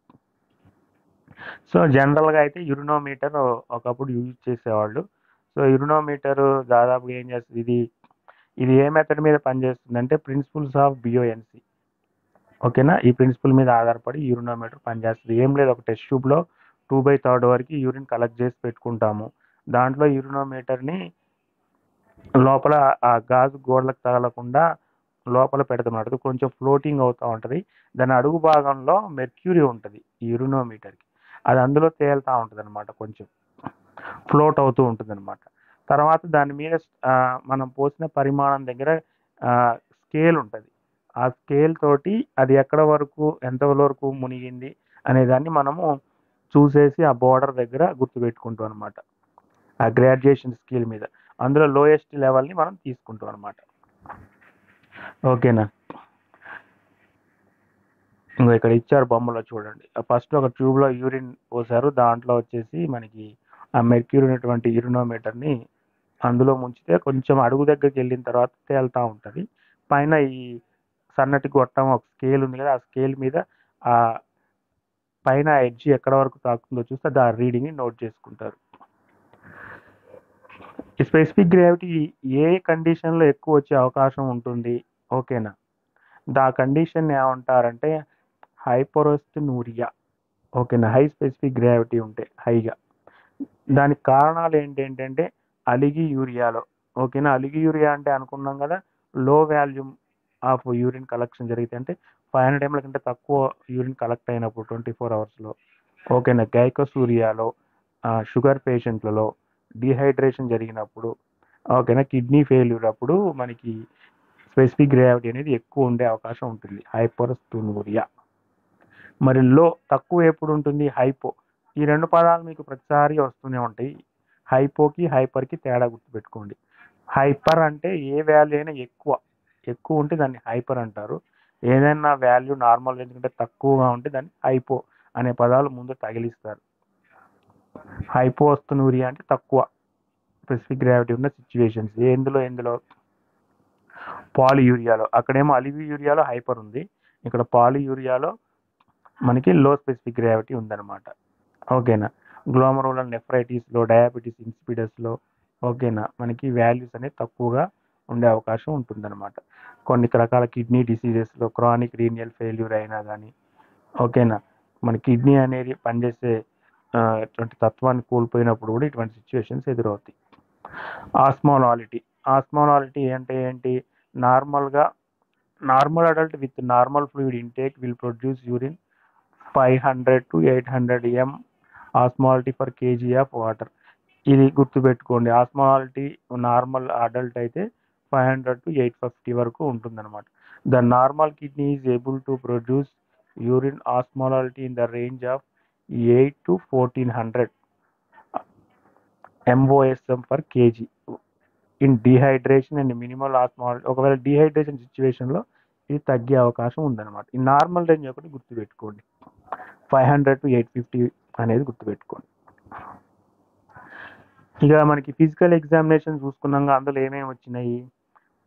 సో జనరల్గా అయితే యూరినోమీటర్ ఒకప్పుడు యూజ్ చేసేవాళ్ళు. సో యూరినోమీటర్ దాదాపుగా ఏం చేస్తుంది, ఇది ఏ మెథడ్ మీద పనిచేస్తుంది అంటే ప్రిన్సిపల్స్ ఆఫ్ బియోఎన్సి. ఓకేనా, ఈ ప్రిన్సిపల్ మీద ఆధారపడి యూరినోమీటర్ పనిచేస్తుంది. ఏం లేదు, ఒక టెస్ట్ ట్యూబ్లో 2/3 వరకు యూరిన్ కలెక్ట్ చేసి పెట్టుకుంటాము. దాంట్లో యూరినోమీటర్ని లోపల ఆ గాజు గోడలకు తగలకుండా లోపల పెడతాం, కొంచెం ఫ్లోటింగ్ అవుతూ ఉంటుంది. దాని అడుగు భాగంలో మెర్క్యూరీ ఉంటుంది ఈ యూరినోమీటర్కి, అది అందులో తేలుతూ ఉంటుంది అనమాట, కొంచెం ఫ్లోట్ అవుతూ ఉంటుంది అనమాట. తర్వాత దాని మీద మనం పోసిన పరిమాణం దగ్గర స్కేల్ ఉంటుంది. ఆ స్కేల్ తోటి అది ఎక్కడ వరకు ఎంతవరకు మునిగింది అనే దాన్ని మనము చూసేసి ఆ బోర్డర్ దగ్గర గుర్తుపెట్టుకుంటాం అనమాట. ఆ గ్రాడ్యుయేషన్ స్కేల్ మీద. అందులో లోయెస్ట్ లెవెల్ని మనం తీసుకుంటాం అనమాట. ఓకేనా. ఇంకో ఇక్కడ ఇచ్చారు బొమ్మలో చూడండి. ఫస్ట్ ఒక ట్యూబ్లో యూరిన్ పోసారు, దాంట్లో వచ్చేసి మనకి ఆ మెర్క్యూరీ ఉన్నటువంటి యూరినోమీటర్ని అందులో ముంచితే కొంచెం అడుగు దగ్గరికి వెళ్ళిన తర్వాత తేలుతూ ఉంటుంది. పైన ఈ సన్నటి గొట్టం ఒక స్కేల్ ఉంది కదా, ఆ స్కేల్ మీద ఆ పైన ఎడ్జ్ ఎక్కడ వరకు తాకుతుందో చూస్తే ఆ రీడింగ్ని నోట్ చేసుకుంటారు. ఈ స్పెసిఫిక్ గ్రావిటీ ఏ కండిషన్లో ఎక్కువ వచ్చే అవకాశం ఉంటుంది, ఓకేనా. దా కండిషన్ ఏమంటారంటే హైపోరోస్టినూరియా, ఓకేనా. హై స్పెసిఫిక్ గ్రావిటీ ఉంటే హైగా. దానికి కారణాలు ఏంటంటే అలిగి యూరియాలో, ఓకేనా. అలిగి యూరియా అంటే అనుకున్నాం కదా, లో వాల్యూమ్ ఆఫ్ యూరిన్ కలెక్షన్ జరిగితే అంటే 500 ml కంటే తక్కువ యూరిన్ కలెక్ట్ అయినప్పుడు 24 hours, ఓకేనా. గైకోసూరియాలో, షుగర్ పేషెంట్లలో, డిహైడ్రేషన్ జరిగినప్పుడు, ఓకేనా. కిడ్నీ ఫెయిల్యూర్ అప్పుడు మనకి స్పెసిఫిక్ గ్రావిటీ అనేది ఎక్కువ ఉండే అవకాశం ఉంటుంది, హైపోరోస్టినూరియా. మరి లో తక్కువ ఎప్పుడు ఉంటుంది, హైపో. ఈ రెండు పదాలు మీకు ప్రతిసారి వస్తూనే ఉంటాయి. హైపోకి హైపర్కి తేడా గుర్తుపెట్టుకోండి. హైపర్ అంటే ఏ వాల్యూ అయినా ఎక్కువ ఎక్కువ ఉంటే దాన్ని హైపర్ అంటారు. ఏదైనా వాల్యూ నార్మల్ ఎందుకంటే తక్కువగా ఉంటే దాన్ని హైపో అనే పదాలు ముందు తగిలిస్తారు. హైపోస్తనూరియా అంటే తక్కువ స్పెసిఫిక్ గ్రావిటీ ఉన్న సిచ్యువేషన్స్. ఎందులో పాలియూరియాలో. అక్కడేమో అలివి యూరియాలో హైపర్ ఉంది, ఇక్కడ పాలియూరియాలో మనకి లో స్పెసిఫిక్ గ్రావిటీ ఉందన్నమాట, ఓకేనా. గ్లోమరులర్ నెఫ్రైటిస్లో, డయాబెటీస్ ఇన్సిపిడస్లో, ఓకేనా, మనకి వాల్యూస్ అనేది తక్కువగా ఉండే అవకాశం ఉంటుందన్నమాట. కొన్ని రకాల కిడ్నీ డిసీజెస్లో, క్రానిక్ రీనియల్ ఫెయిల్యూర్ అయినా కానీ, ఓకేనా, మన కిడ్నీ అనేది పనిచేసే ఇటువంటి తత్వాన్ని కోల్పోయినప్పుడు కూడా ఇటువంటి సిచ్యువేషన్స్ ఎదురవుతాయి. ఆస్మోలాలిటీ. ఆస్మోలాలిటీ అంటే ఏంటి, normal adult with normal fluid intake will produce urine 500 to 800 m osmolality per KG of water. ఇది గుర్తుపెట్టుకోండి. ఆస్మాలిటీ నార్మల్ అడల్ట్ అయితే 500 to 850 వరకు ఉంటుందన్నమాట. The normal kidney is able to produce urine osmolality in the range of 8 to 1400 MOSM per KG in dehydration and minimal osmolality. ఒకవేళ డిహైడ్రేషన్ సిచ్యువేషన్లో ఇది తగ్గే అవకాశం ఉందన్నమాట. ఈ నార్మల్ రేంజ్ ఒకటి గుర్తుపెట్టుకోండి, 500 to 850 అనేది గుర్తుపెట్టుకోండి. ఇక మనకి ఫిజికల్ ఎగ్జామినేషన్ చూసుకున్నాక అందులో ఏమేమి వచ్చినాయి,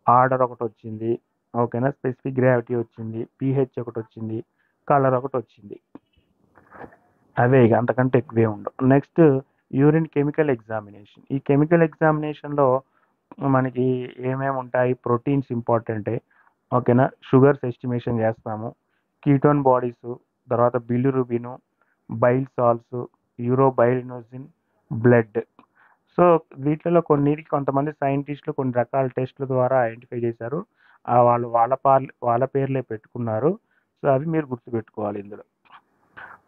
ఆర్డర్ ఒకటి వచ్చింది, ఓకేనా. స్పెసిఫిక్ గ్రావిటీ వచ్చింది, pH ఒకటి వచ్చింది, కలర్ ఒకటి వచ్చింది. అవే ఇక అంతకంటే ఎక్కువే ఉండవు. Next urine chemical examination. ఈ కెమికల్ ఎగ్జామినేషన్లో మనకి ఏమేమి ఉంటాయి, ప్రోటీన్స్ ఇంపార్టెంటే, ఓకేనా. షుగర్స్ ఎస్టిమేషన్ చేస్తాము, కీటోన్ బాడీస్, తర్వాత bilirubin, bile salts, urobilinogen, blood. So వీటిలో కొన్నిటికి కొంతమంది సైంటిస్టులు కొన్ని రకాల టెస్టుల ద్వారా ఐడెంటిఫై చేశారు, వాళ్ళు వాళ్ళ పేర్లే పెట్టుకున్నారు. సో అవి మీరు గుర్తుపెట్టుకోవాలి ఇందులో.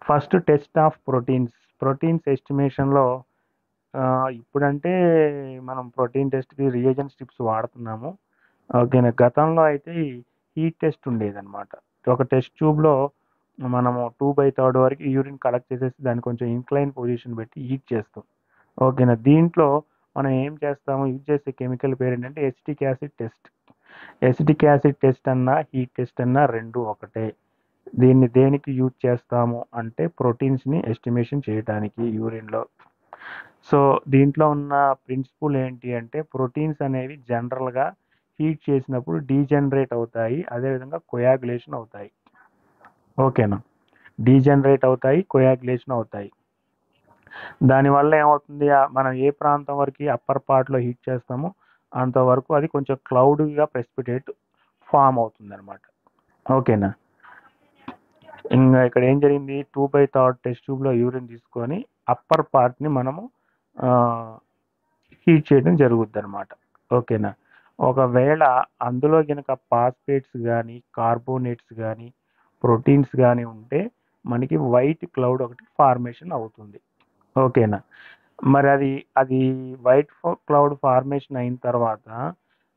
ఫస్ట్ టెస్ట్ ఆఫ్ ప్రోటీన్స్ ఎస్టిమేషన్లో ఇప్పుడంటే మనం ప్రోటీన్ టెస్ట్కి రియేజెంట్ స్ట్రిప్స్ వాడుతున్నాము, ఓకేనా. గతంలో అయితే హీట్ టెస్ట్ ఉండేదన్నమాట. ఒక టెస్ట్ ట్యూబ్లో మనము 2/3 వరకు యూరిన్ కలెక్ట్ చేసేసి దాన్ని కొంచెం ఇంక్లైన్ పొజిషన్ పెట్టి హీట్ చేస్తాం, ఓకేనా. దీంట్లో మనం ఏం చేస్తాము, యూజ్ చేసే కెమికల్ పేరు ఏంటంటే acetic acid test. Acetic acid test అన్నా హీట్ టెస్ట్ అన్నా రెండు ఒకటే. దీన్ని దేనికి యూజ్ చేస్తాము అంటే ప్రోటీన్స్ని ఎస్టిమేషన్ చేయడానికి యూరిన్లో. సో దీంట్లో ఉన్న ప్రిన్సిపల్ ఏంటి అంటే ప్రోటీన్స్ అనేవి జనరల్గా హీట్ చేసినప్పుడు డీజనరేట్ అవుతాయి, అదేవిధంగా కొయాగులేషన్ అవుతాయి, ఓకేనా. డీజనరేట్ అవుతాయి, కొయాగులేషన్ అవుతాయి. దానివల్ల ఏమవుతుంది, మనం ఏ ప్రాంతం వరకు అప్పర్ పార్ట్లో హీట్ చేస్తామో అంతవరకు అది కొంచెం క్లౌడీగా ప్రెసిపిటేట్ ఫామ్ అవుతుంది అనమాట, ఓకేనా. ఇంకా ఇక్కడ ఏం జరిగింది, 2/3 టెస్ట్ ట్యూబ్లో యూరిన్ తీసుకొని అప్పర్ పార్ట్ని మనము హీట్ చేయడం జరుగుద్ది అనమాట, ఓకేనా. ఒకవేళ అందులో కనుక ఫాస్ఫేట్స్ కానీ, కార్బోనేట్స్ కానీ, ప్రోటీన్స్ కానీ ఉంటే మనకి వైట్ క్లౌడ్ ఒకటి ఫార్మేషన్ అవుతుంది, ఓకేనా. మరి అది వైట్ క్లౌడ్ ఫార్మేషన్ అయిన తర్వాత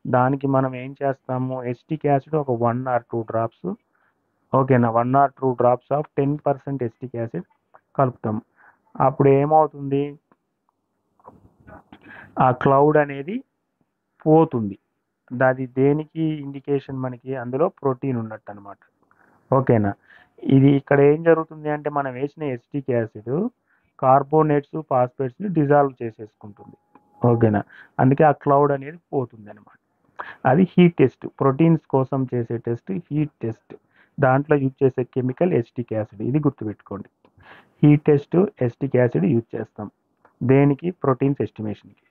దానికి మనం ఏం చేస్తాము, ఎసిటిక్ యాసిడ్ ఒక 1 or 2 drops, ఓకేనా. 1 or 2 drops of 10% acetic acid కలుపుతాం. అప్పుడు ఏమవుతుంది, ఆ క్లౌడ్ అనేది పోతుంది. అది దేనికి ఇండికేషన్ మనకి అందులో ప్రోటీన్ ఉన్నట్టు అనమాట. ఓకేనా. ఇది ఇక్కడ ఏం జరుగుతుంది అంటే మనం వేసిన ఎసిటిక్ యాసిడ్ కార్బోనేట్స్ ఫాస్ఫేట్స్ని డిజాల్వ్ చేసేసుకుంటుంది. ఓకేనా. అందుకే ఆ క్లౌడ్ అనేది పోతుంది అనమాట. అది హీట్ టెస్ట్, ప్రోటీన్స్ కోసం చేసే టెస్ట్ హీట్ టెస్ట్. దాంట్లో యూజ్ చేసే కెమికల్ ఎసిటిక్ యాసిడ్, ఇది గుర్తుపెట్టుకోండి. Heat test acetic acid use చేస్తాం దేనికి? ప్రోటీన్స్ ఎస్టిమేషన్కి.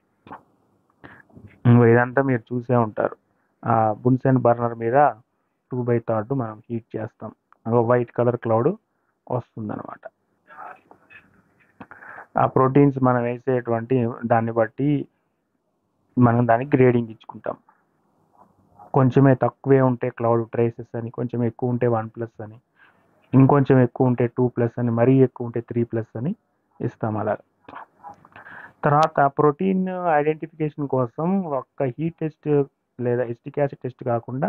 ఇదంతా మీరు చూసే ఉంటారు. బున్సెన్ బర్నర్ మీద 2/3 మనం హీట్ చేస్తాం, వైట్ కలర్ క్లౌడ్ వస్తుందన్నమాట. ఆ ప్రోటీన్స్ మనం వేసేటువంటి దాన్ని బట్టి మనం దానికి గ్రేడింగ్ ఇచ్చుకుంటాం. కొంచెమే తక్కువే ఉంటే క్లౌడ్ ట్రేసెస్ అని, కొంచెం ఎక్కువ ఉంటే 1+ అని, ఇంకొంచెం ఎక్కువ ఉంటే 2+ అని, మరీ ఎక్కువ ఉంటే 3+ అని ఇస్తాం అలా. తర్వాత ప్రోటీన్ ఐడెంటిఫికేషన్ కోసం ఒక్క హీట్ టెస్ట్ లేదా ఎసిటిక్ యాసిడ్ టెస్ట్ కాకుండా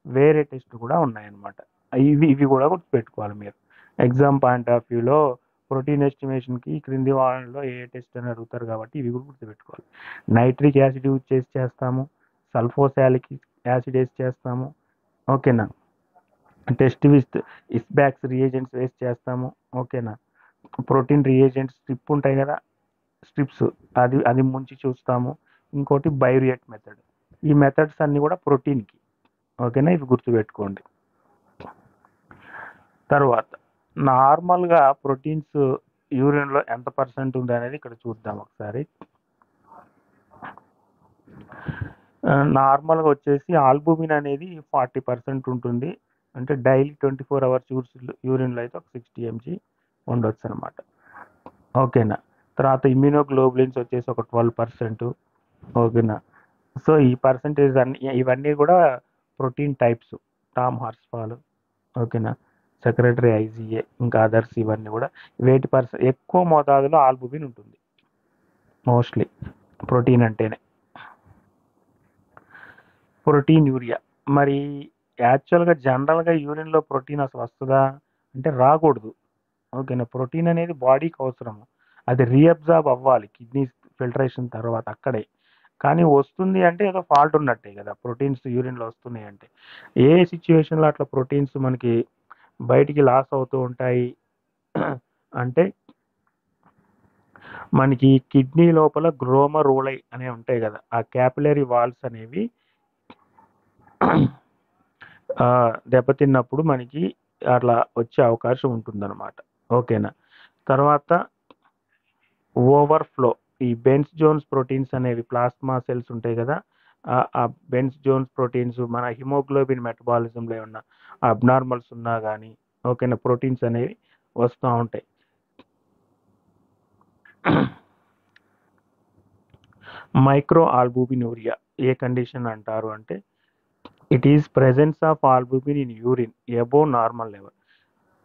వేరే టెస్ట్ కూడా ఉన్నాయన్నమాట. ఇవి కూడా గుర్తుపెట్టుకోవాలి మీరు. ఎగ్జామ్ పాయింట్ ఆఫ్ వ్యూలో ప్రోటీన్ ఎస్టిమేషన్కి క్రింది వారంలో ఏ టెస్ట్ అని అడుగుతారు కాబట్టి ఇవి కూడా గుర్తుపెట్టుకోవాలి. నైట్రిక్ యాసిడ్ యూజ్ చేసి చేస్తాము, సల్ఫోసాలిక్ యాసిడ్ వేసి చేస్తాము. ఓకేనా. టెస్ట్ విత్ ఇస్బాక్స్ రియేజెంట్స్ వేసి చేస్తాము. ఓకేనా. ప్రోటీన్ రియేజెంట్స్ స్ట్రిప్ ఉంటాయి కదా, స్ట్రిప్స్, అది ముంచి చూస్తాము. ఇంకోటి బయోరియాట్ మెథడ్. ఈ మెథడ్స్ అన్నీ కూడా ప్రోటీన్కి. ఓకేనా. ఇవి గుర్తుపెట్టుకోండి. తర్వాత నార్మల్గా ప్రోటీన్స్ యూరిన్లో ఎంత పర్సెంట్ ఉంది అనేది ఇక్కడ చూద్దాం ఒకసారి. నార్మల్గా వచ్చేసి ఆల్బుమిన్ అనేది 40% ఉంటుంది. అంటే డైలీ 24 hours యూరిన్లో అయితే ఒక 60 mg ఉండొచ్చు అనమాట. ఓకేనా. తర్వాత ఇమ్యూనోగ్లోబులిన్స్ వచ్చేసి ఒక 12%. ఓకేనా. సో ఈ పర్సంటేజ్ ఇవన్నీ కూడా ప్రోటీన్ టైప్స్. టామ్ హార్స్ఫాల్, ఓకేనా, సెక్రటరీ ఐజీఏ, ఇంకా అదర్స్, ఇవన్నీ కూడా వేటి ఎక్కువ మోతాదులో ఆల్బుమిన్ ఉంటుంది మోస్ట్లీ ప్రోటీన్ అంటేనే. Protein urea. మరి యాక్చువల్గా జనరల్గా యూరిన్లో ప్రోటీన్ అసలు వస్తుందా అంటే రాకూడదు. ఓకేనా. ప్రోటీన్ అనేది బాడీకి అవసరము, అది రీఅబ్జార్బ్ అవ్వాలి కిడ్నీ ఫిల్టరేషన్ తర్వాత అక్కడే. కానీ వస్తుంది అంటే ఏదో ఫాల్ట్ ఉన్నట్టే కదా ప్రోటీన్స్ యూరిన్లో వస్తున్నాయి అంటే. ఏ సిచ్యువేషన్లో అట్లా ప్రోటీన్స్ మనకి బయటికి లాస్ అవుతూ ఉంటాయి అంటే మనకి కిడ్నీ లోపల గ్లోమరులై అనేవి ఉంటాయి కదా, ఆ క్యాపిలరీ వాల్స్ అనేవి దెబ్బతిన్నప్పుడు మనకి అట్లా వచ్చే అవకాశం ఉంటుందన్నమాట. ఓకేనా. తర్వాత ఓవర్ఫ్లో. ఈ బెన్స్ జోన్స్ ప్రోటీన్స్ అనేవి ప్లాస్మా సెల్స్ ఉంటాయి కదా, ఆ బెన్స్ జోన్స్ ప్రోటీన్స్ మన హిమోగ్లోబిన్ మెటబాలిజంలో ఏమన్నా అబ్నార్మల్స్ ఉన్నా కానీ, ఓకేనా, ప్రోటీన్స్ అనేవి వస్తూ ఉంటాయి. మైక్రో ఆల్బుమినూరియా ఏ కండిషన్ అంటారు అంటే it is presence of albumin in urine above normal level.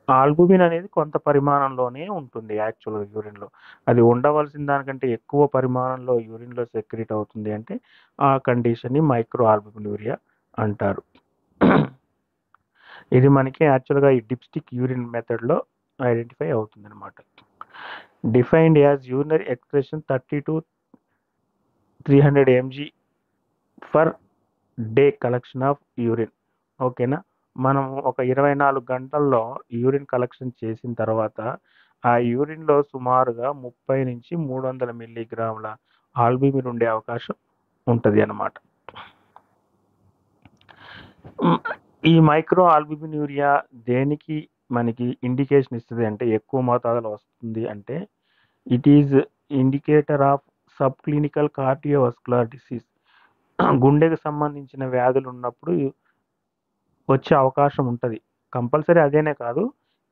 Albumin అనేది కొంత పరిమాణంలోనే ఉంటుంది యాక్చువల్గా యూరిన్లో. అది ఉండవలసిన దానికంటే ఎక్కువ పరిమాణంలో యూరిన్లో సెక్రెట్ అవుతుంది అంటే ఆ కండిషన్ని మైక్రో ఆల్బుమినూరియా అంటారు. ఇది మనకి యాక్చువల్గా ఈ డిప్స్టిక్ యూరిన్ మెథడ్లో ఐడెంటిఫై అవుతుంది అనమాట. Defined as urinary expression 30 to 300 mg for day collection of urine. ఓకేనా. మనం ఒక 24 గంటల్లో యూరిన్ కలెక్షన్ చేసిన తర్వాత ఆ యూరిన్లో సుమారుగా 30 నుంచి 300 మిల్లీగ్రాముల ఆల్బుమిన్ ఉండే అవకాశం ఉంటుంది అన్నమాట. ఈ మైక్రో ఆల్బుమినూరియా దేనికి మనకి ఇండికేషన్ ఇస్తుంది అంటే ఎక్కువ మోతాదులో వస్తుంది అంటే it is indicator of sub clinical cardiovascular disease. గుండెకు సంబంధించిన వ్యాధులు ఉన్నప్పుడు వచ్చే అవకాశం ఉంటుంది. కంపల్సరీ అదేనే కాదు,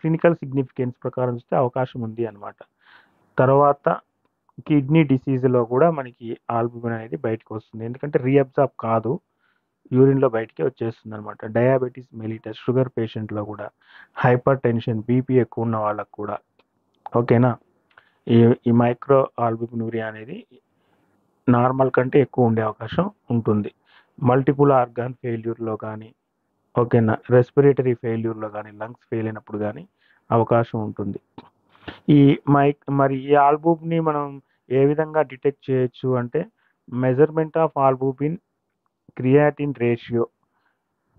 క్లినికల్ సిగ్నిఫికెన్స్ ప్రకారం చూస్తే అవకాశం ఉంది అనమాట. తర్వాత కిడ్నీ డిసీజ్లో కూడా మనకి ఆల్బుమిన్ అనేది బయటకు వస్తుంది, ఎందుకంటే రీఅబ్జార్బ్ కాదు, యూరిన్లో బయటికి వచ్చేస్తుంది అనమాట. డయాబెటీస్ మెలిటస్, షుగర్ పేషెంట్లో కూడా, హైపర్ టెన్షన్, బీపీ ఎక్కువ ఉన్న వాళ్ళకు కూడా. ఓకేనా. ఈ మైక్రో ఆల్బుమినూరియా అనేది నార్మల్ కంటే ఎక్కువ ఉండే అవకాశం ఉంటుంది. మల్టిపుల్ ఆర్గాన్ ఫెయిల్యూర్లో కానీ, ఓకేనా, రెస్పిరేటరీ ఫెయిల్యూర్లో కానీ, లంగ్స్ ఫెయిల్ అయినప్పుడు కానీ అవకాశం ఉంటుంది. మరి ఈ ఆల్బుమిన్ని మనం ఏ విధంగా డిటెక్ట్ చేయొచ్చు అంటే measurement of albumin creatinine ratio.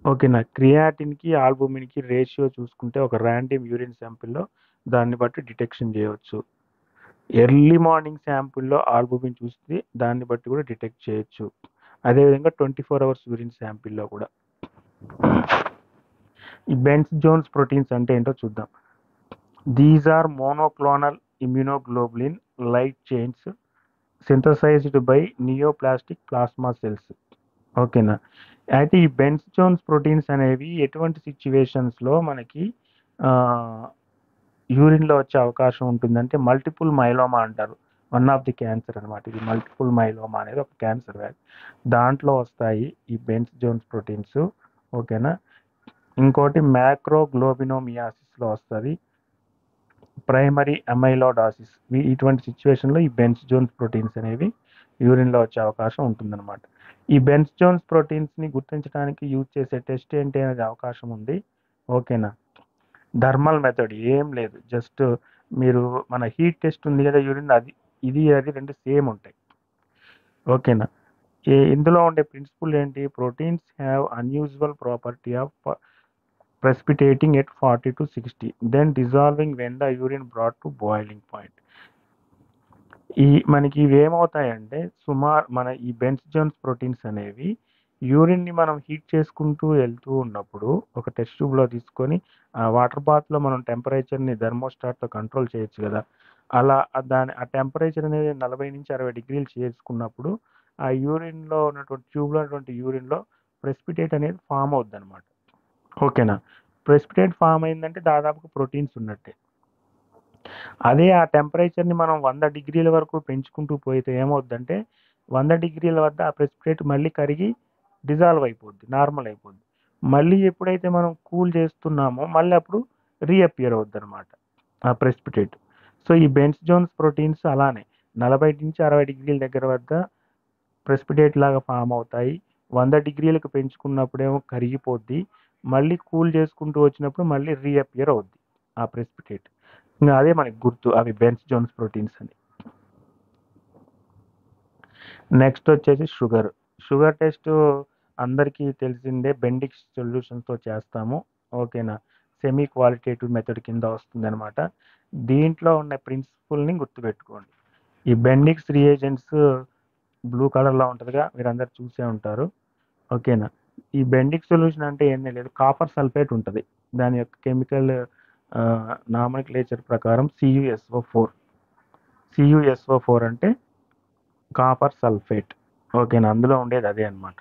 ఓకేనా, క్రియాటిన్కి ఆల్బుమిన్కి రేషియో చూసుకుంటే ఒక ర్యాండమ్ యూరిన్ శాంపిల్లో దాన్ని బట్టి డిటెక్షన్ చేయవచ్చు. ఎర్లీ మార్నింగ్ శాంపుల్లో ఆల్బుమిన్ చూస్తే దాన్ని బట్టి కూడా డిటెక్ట్ చేయొచ్చు. అదేవిధంగా 24 అవర్స్ యూరిన్ శాంపిల్లో కూడా. ఈ బెన్స్ జోన్స్ ప్రోటీన్స్ అంటే ఏంటో చూద్దాం. These are monoclonal immunoglobulin light chains synthesized by neoplastic plasma cells. ఓకేనా, అయితే ఈ బెన్స్ జోన్స్ ప్రోటీన్స్ అనేవి ఎటువంటి సిచ్యువేషన్స్లో మనకి యూరిన్లో వచ్చే అవకాశం ఉంటుందంటే మల్టిపుల్ మైలోమా అంటారు, వన్ ఆఫ్ ది క్యాన్సర్ అనమాట. ఇది మల్టిపుల్ మైలోమా అనేది ఒక క్యాన్సర్ వ్యాధి, దాంట్లో వస్తాయి ఈ బెన్స్ జోన్స్ ప్రోటీన్స్. ఓకేనా, ఇంకోటి మ్యాక్రోగ్లోబినోమియాసిస్లో వస్తుంది, ప్రైమరీ అమైలోడాసిస్. ఇటువంటి సిచ్యువేషన్లో ఈ బెన్స్ జోన్స్ ప్రోటీన్స్ అనేవి యూరిన్లో వచ్చే అవకాశం ఉంటుందన్నమాట. ఈ బెన్స్ జోన్స్ ప్రోటీన్స్ని గుర్తించడానికి యూజ్ చేసే టెస్ట్ ఏంటి అనేది అవకాశం ఉంది. ఓకేనా, థర్మల్ మెథడ్ ఏం లేదు, జస్ట్ మీరు మన హీట్ టెస్ట్ ఉంది కదా యూరిన్, అది అది రెండు సేమ్ ఉంటాయి. ఓకేనా, ఇందులో ఉండే ప్రిన్సిపల్ ఏంటి, proteins have unusual property of precipitating at 40 to 60, then dissolving when the urine brought to boiling point. మనకి ఇవి ఏమవుతాయంటే మన ఈ బెన్స్ జోన్స్ ప్రోటీన్స్ అనేవి యూరిన్ని మనం హీట్ చేసుకుంటూ వెళ్తూ ఉన్నప్పుడు ఒక టెస్ట్ ట్యూబ్లో తీసుకొని ఆ వాటర్ బాత్లో మనం టెంపరేచర్ని థర్మోస్టాట్తో కంట్రోల్ చేయొచ్చు కదా, అలా ఆ టెంపరేచర్ అనేది 40 నుంచి 60 డిగ్రీలు చేసుకున్నప్పుడు ఆ యూరిన్లో ఉన్నటువంటి ట్యూబ్లో ఉన్నటువంటి యూరిన్లో ప్రెసిపిటేట్ అనేది ఫామ్ అవుద్ది అనమాట. ఓకేనా, ప్రెసిపిటేట్ ఫామ్ అయిందంటే దాదాపుగా ప్రోటీన్స్ ఉన్నట్టే. అదే ఆ టెంపరేచర్ని మనం 100 డిగ్రీల వరకు పెంచుకుంటూ పోతే ఏమవుద్దంటే 100 డిగ్రీల వద్ద ఆ ప్రెసిపిటేట్ మళ్ళీ కరిగి డిజాల్వ్ అయిపోద్ది, నార్మల్ అయిపోద్ది. మళ్ళీ ఎప్పుడైతే మనం కూల్ చేస్తున్నామో మళ్ళీ అప్పుడు రీఅపియర్ అవుద్ది అనమాట ఆ ప్రెసిపిటేట్. సో ఈ బెన్స్ జోన్స్ ప్రోటీన్స్ అలానే 40 నుంచి 60 డిగ్రీల దగ్గర వద్ద ప్రెసిపిటేట్ లాగా ఫామ్ అవుతాయి, 100 డిగ్రీలకు పెంచుకున్నప్పుడేమో కరిగిపోద్ది, మళ్ళీ కూల్ చేసుకుంటూ వచ్చినప్పుడు మళ్ళీ రీఅపియర్ అవుద్ది ఆ ప్రెసిపిటేట్. ఇంకా అదే మనకి గుర్తు, అవి బెన్స్ జోన్స్ ప్రోటీన్స్ అని. నెక్స్ట్ వచ్చేసి షుగర్ టెస్ట్ అందరికీ తెలిసిందే, బెండిక్స్ సొల్యూషన్స్తో చేస్తాము. ఓకేనా, సెమీ క్వాలిటేటివ్ మెథడ్ కింద వస్తుంది అనమాట. దీంట్లో ఉన్న ప్రిన్సిపల్ని గుర్తుపెట్టుకోండి. ఈ బెండిక్స్ రియేజెంట్స్ బ్లూ కలర్లో ఉంటుందిగా, మీరు అందరు చూసే ఉంటారు. ఓకేనా, ఈ బెండిక్ సొల్యూషన్ అంటే ఏమీ లేదు, కాపర్ సల్ఫేట్ ఉంటుంది, దాని యొక్క కెమికల్ నామక్లేచర్ ప్రకారం CuSO4. CuSO4 అంటే కాపర్ సల్ఫేట్. ఓకేనా, అందులో ఉండేది అదే అనమాట.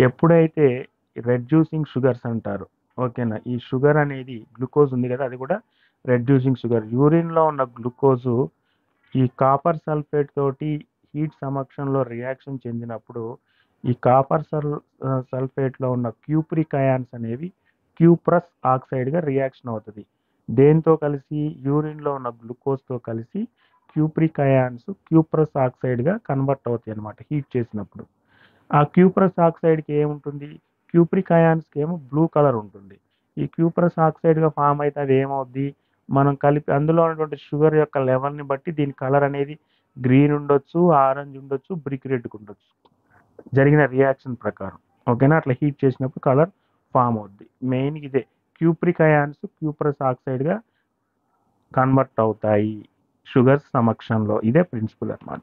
ఎప్పుడైతే రెడ్యూసింగ్ షుగర్స్ అంటారు. ఓకేనా, ఈ షుగర్ అనేది గ్లూకోజ్ ఉంది కదా, అది కూడా రెడ్యూసింగ్ షుగర్. యూరిన్లో ఉన్న గ్లూకోజు ఈ కాపర్ సల్ఫేట్ తోటి హీట్ సమక్షంలో రియాక్షన్ చెందినప్పుడు ఈ కాపర్ సల్ఫేట్లో ఉన్న క్యూప్రిక్ అయాన్స్ అనేవి క్యూప్రస్ ఆక్సైడ్గా రియాక్షన్ అవుతుంది. దేంతో కలిసి, యూరిన్లో ఉన్న గ్లూకోజ్తో కలిసి క్యూప్రిక్ అయాన్స్ క్యూప్రస్ ఆక్సైడ్గా కన్వర్ట్ అవుతాయి అనమాట హీట్ చేసినప్పుడు. ఆ క్యూప్రస్ ఆక్సైడ్కి ఏముంటుంది, క్యూప్రిక్ అయాన్స్కి ఏమో బ్లూ కలర్ ఉంటుంది. ఈ క్యూప్రస్ ఆక్సైడ్గా ఫామ్ అయితే అది ఏమవుద్ది, మనం కలిపి అందులో ఉన్నటువంటి షుగర్ యొక్క లెవెల్ని బట్టి దీని కలర్ అనేది గ్రీన్ ఉండొచ్చు, ఆరెంజ్ ఉండొచ్చు, బ్రిక్ రెడ్ ఉండొచ్చు, జరిగిన రియాక్షన్ ప్రకారం. ఓకేనా, అట్లా హీట్ చేసినప్పుడు కలర్ ఫామ్ అవుద్ది. మెయిన్ ఇదే, క్యూప్రిక్ అయాన్స్ క్యూప్రస్ ఆక్సైడ్గా కన్వర్ట్ అవుతాయి షుగర్స్ సమక్షంలో. ఇదే ప్రిన్సిపల్ అనమాట.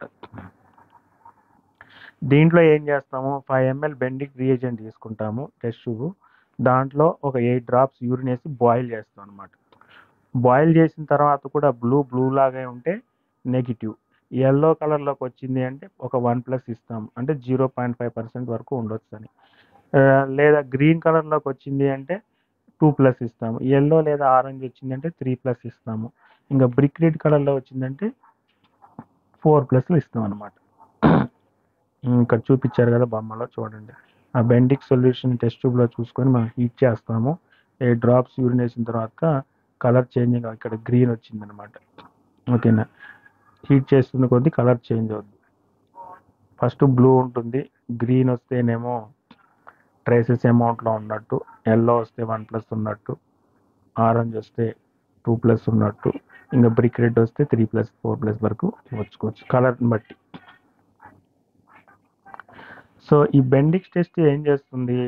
దీంట్లో ఏం చేస్తాము, 5 ml బెండిక్ రియేజెంట్ తీసుకుంటాము టెస్ట్ ట్యూబ్, దాంట్లో ఒక 8 drops యూరిన్ వేసి బాయిల్ చేస్తాం అనమాట. బాయిల్ చేసిన తర్వాత కూడా బ్లూ లాగే ఉంటే నెగిటివ్, ఎల్లో కలర్లోకి వచ్చింది అంటే ఒక 1+ ఇస్తాం, అంటే 0.5% వరకు ఉండొచ్చు అని. లేదా గ్రీన్ కలర్లోకి వచ్చింది అంటే 2+ ఇస్తాము, ఎల్లో లేదా ఆరెంజ్ వచ్చింది అంటే 3+ ఇస్తాము, ఇంకా బ్రిక్ రెడ్ కలర్లో వచ్చిందంటే 4+ ఇస్తాం అనమాట. ఇక్కడ చూపించారు కదా బొమ్మలో, చూడండి. ఆ బెండిక్ సొల్యూషన్ టెస్ట్ ట్యూబ్లో చూసుకొని మనం హీట్ చేస్తాము. 8 drops యూరిన్ వేసిన తర్వాత కలర్ చేంజింగ్, ఇక్కడ గ్రీన్ వచ్చింది అనమాట. ఓకేనా, హీట్ చేస్తున్న కొద్దీ కలర్ చేంజ్ అవుతుంది. ఫస్ట్ బ్లూ ఉంటుంది, గ్రీన్ వస్తేనేమో ట్రేసెస్ అమౌంట్లో ఉన్నట్టు, ఎల్లో వస్తే 1+ ఉన్నట్టు, ఆరెంజ్ వస్తే 2+ ఉన్నట్టు, ఇంకా బ్రిక్ రెడ్ వస్తే 3+, 4+ వరకు వచ్చుకోవచ్చు కలర్ని బట్టి. సో ఈ బెండిక్స్ టెస్ట్ ఏం చేస్తుంది?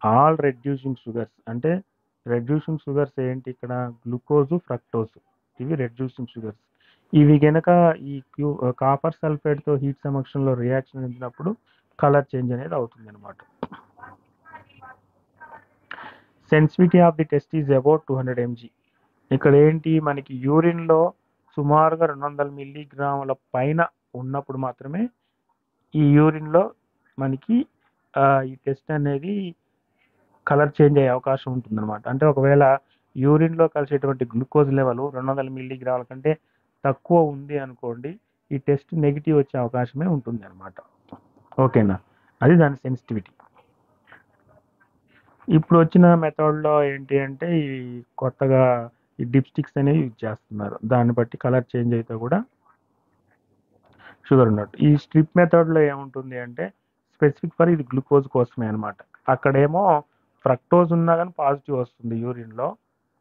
ఆల్ రెడ్యూసింగ్ షుగర్స్ అంటే రెడ్యూసింగ్ షుగర్స్ ఏంటి ఇక్కడ? గ్లూకోజ్, ఫ్రక్టోజ్, ఇవి రెడ్యూసింగ్ షుగర్స్. ఇవి గనక ఈ కాపర్ సల్ఫేట్తో హీట్ సమక్షంలో రియాక్షన్ చెందినప్పుడు కలర్ చేంజ్ అనేది అవుతుంది అనమాట. Sensitivity of the test is about 200 mg. ఇక్కడ ఏంటి, మనకి యూరిన్లో సుమారుగా 200 మిల్లీగ్రాముల పైన ఉన్నప్పుడు మాత్రమే ఈ యూరిన్లో మనకి ఈ టెస్ట్ అనేది కలర్ చేంజ్ అయ్యే అవకాశం ఉంటుందన్నమాట. అంటే ఒకవేళ యూరిన్లో కలిసేటువంటి గ్లూకోజ్ లెవెల్ 200 మిల్లీగ్రాముల కంటే తక్కువ ఉంది అనుకోండి, ఈ టెస్ట్ నెగిటివ్ వచ్చే అవకాశమే ఉంటుంది అనమాట. ఓకేనా, అది దాని సెన్సిటివిటీ. ఇప్పుడు వచ్చిన మెథడ్లో ఏంటి అంటే ఈ కొత్తగా ఈ డిప్స్టిక్స్ అనేవి యూజ్ చేస్తున్నారు. దాన్ని బట్టి కలర్ చేంజ్ అయితే కూడా షుగర్ ఉన్నట్టు. ఈ స్ట్రిప్ మెథడ్లో ఏముంటుంది అంటే స్పెసిఫిక్ ఫర్ ఇది గ్లూకోజ్ కోసమే అనమాట. అక్కడేమో ఫ్రక్టోజ్ ఉన్నా కానీ పాజిటివ్ వస్తుంది యూరిన్లో.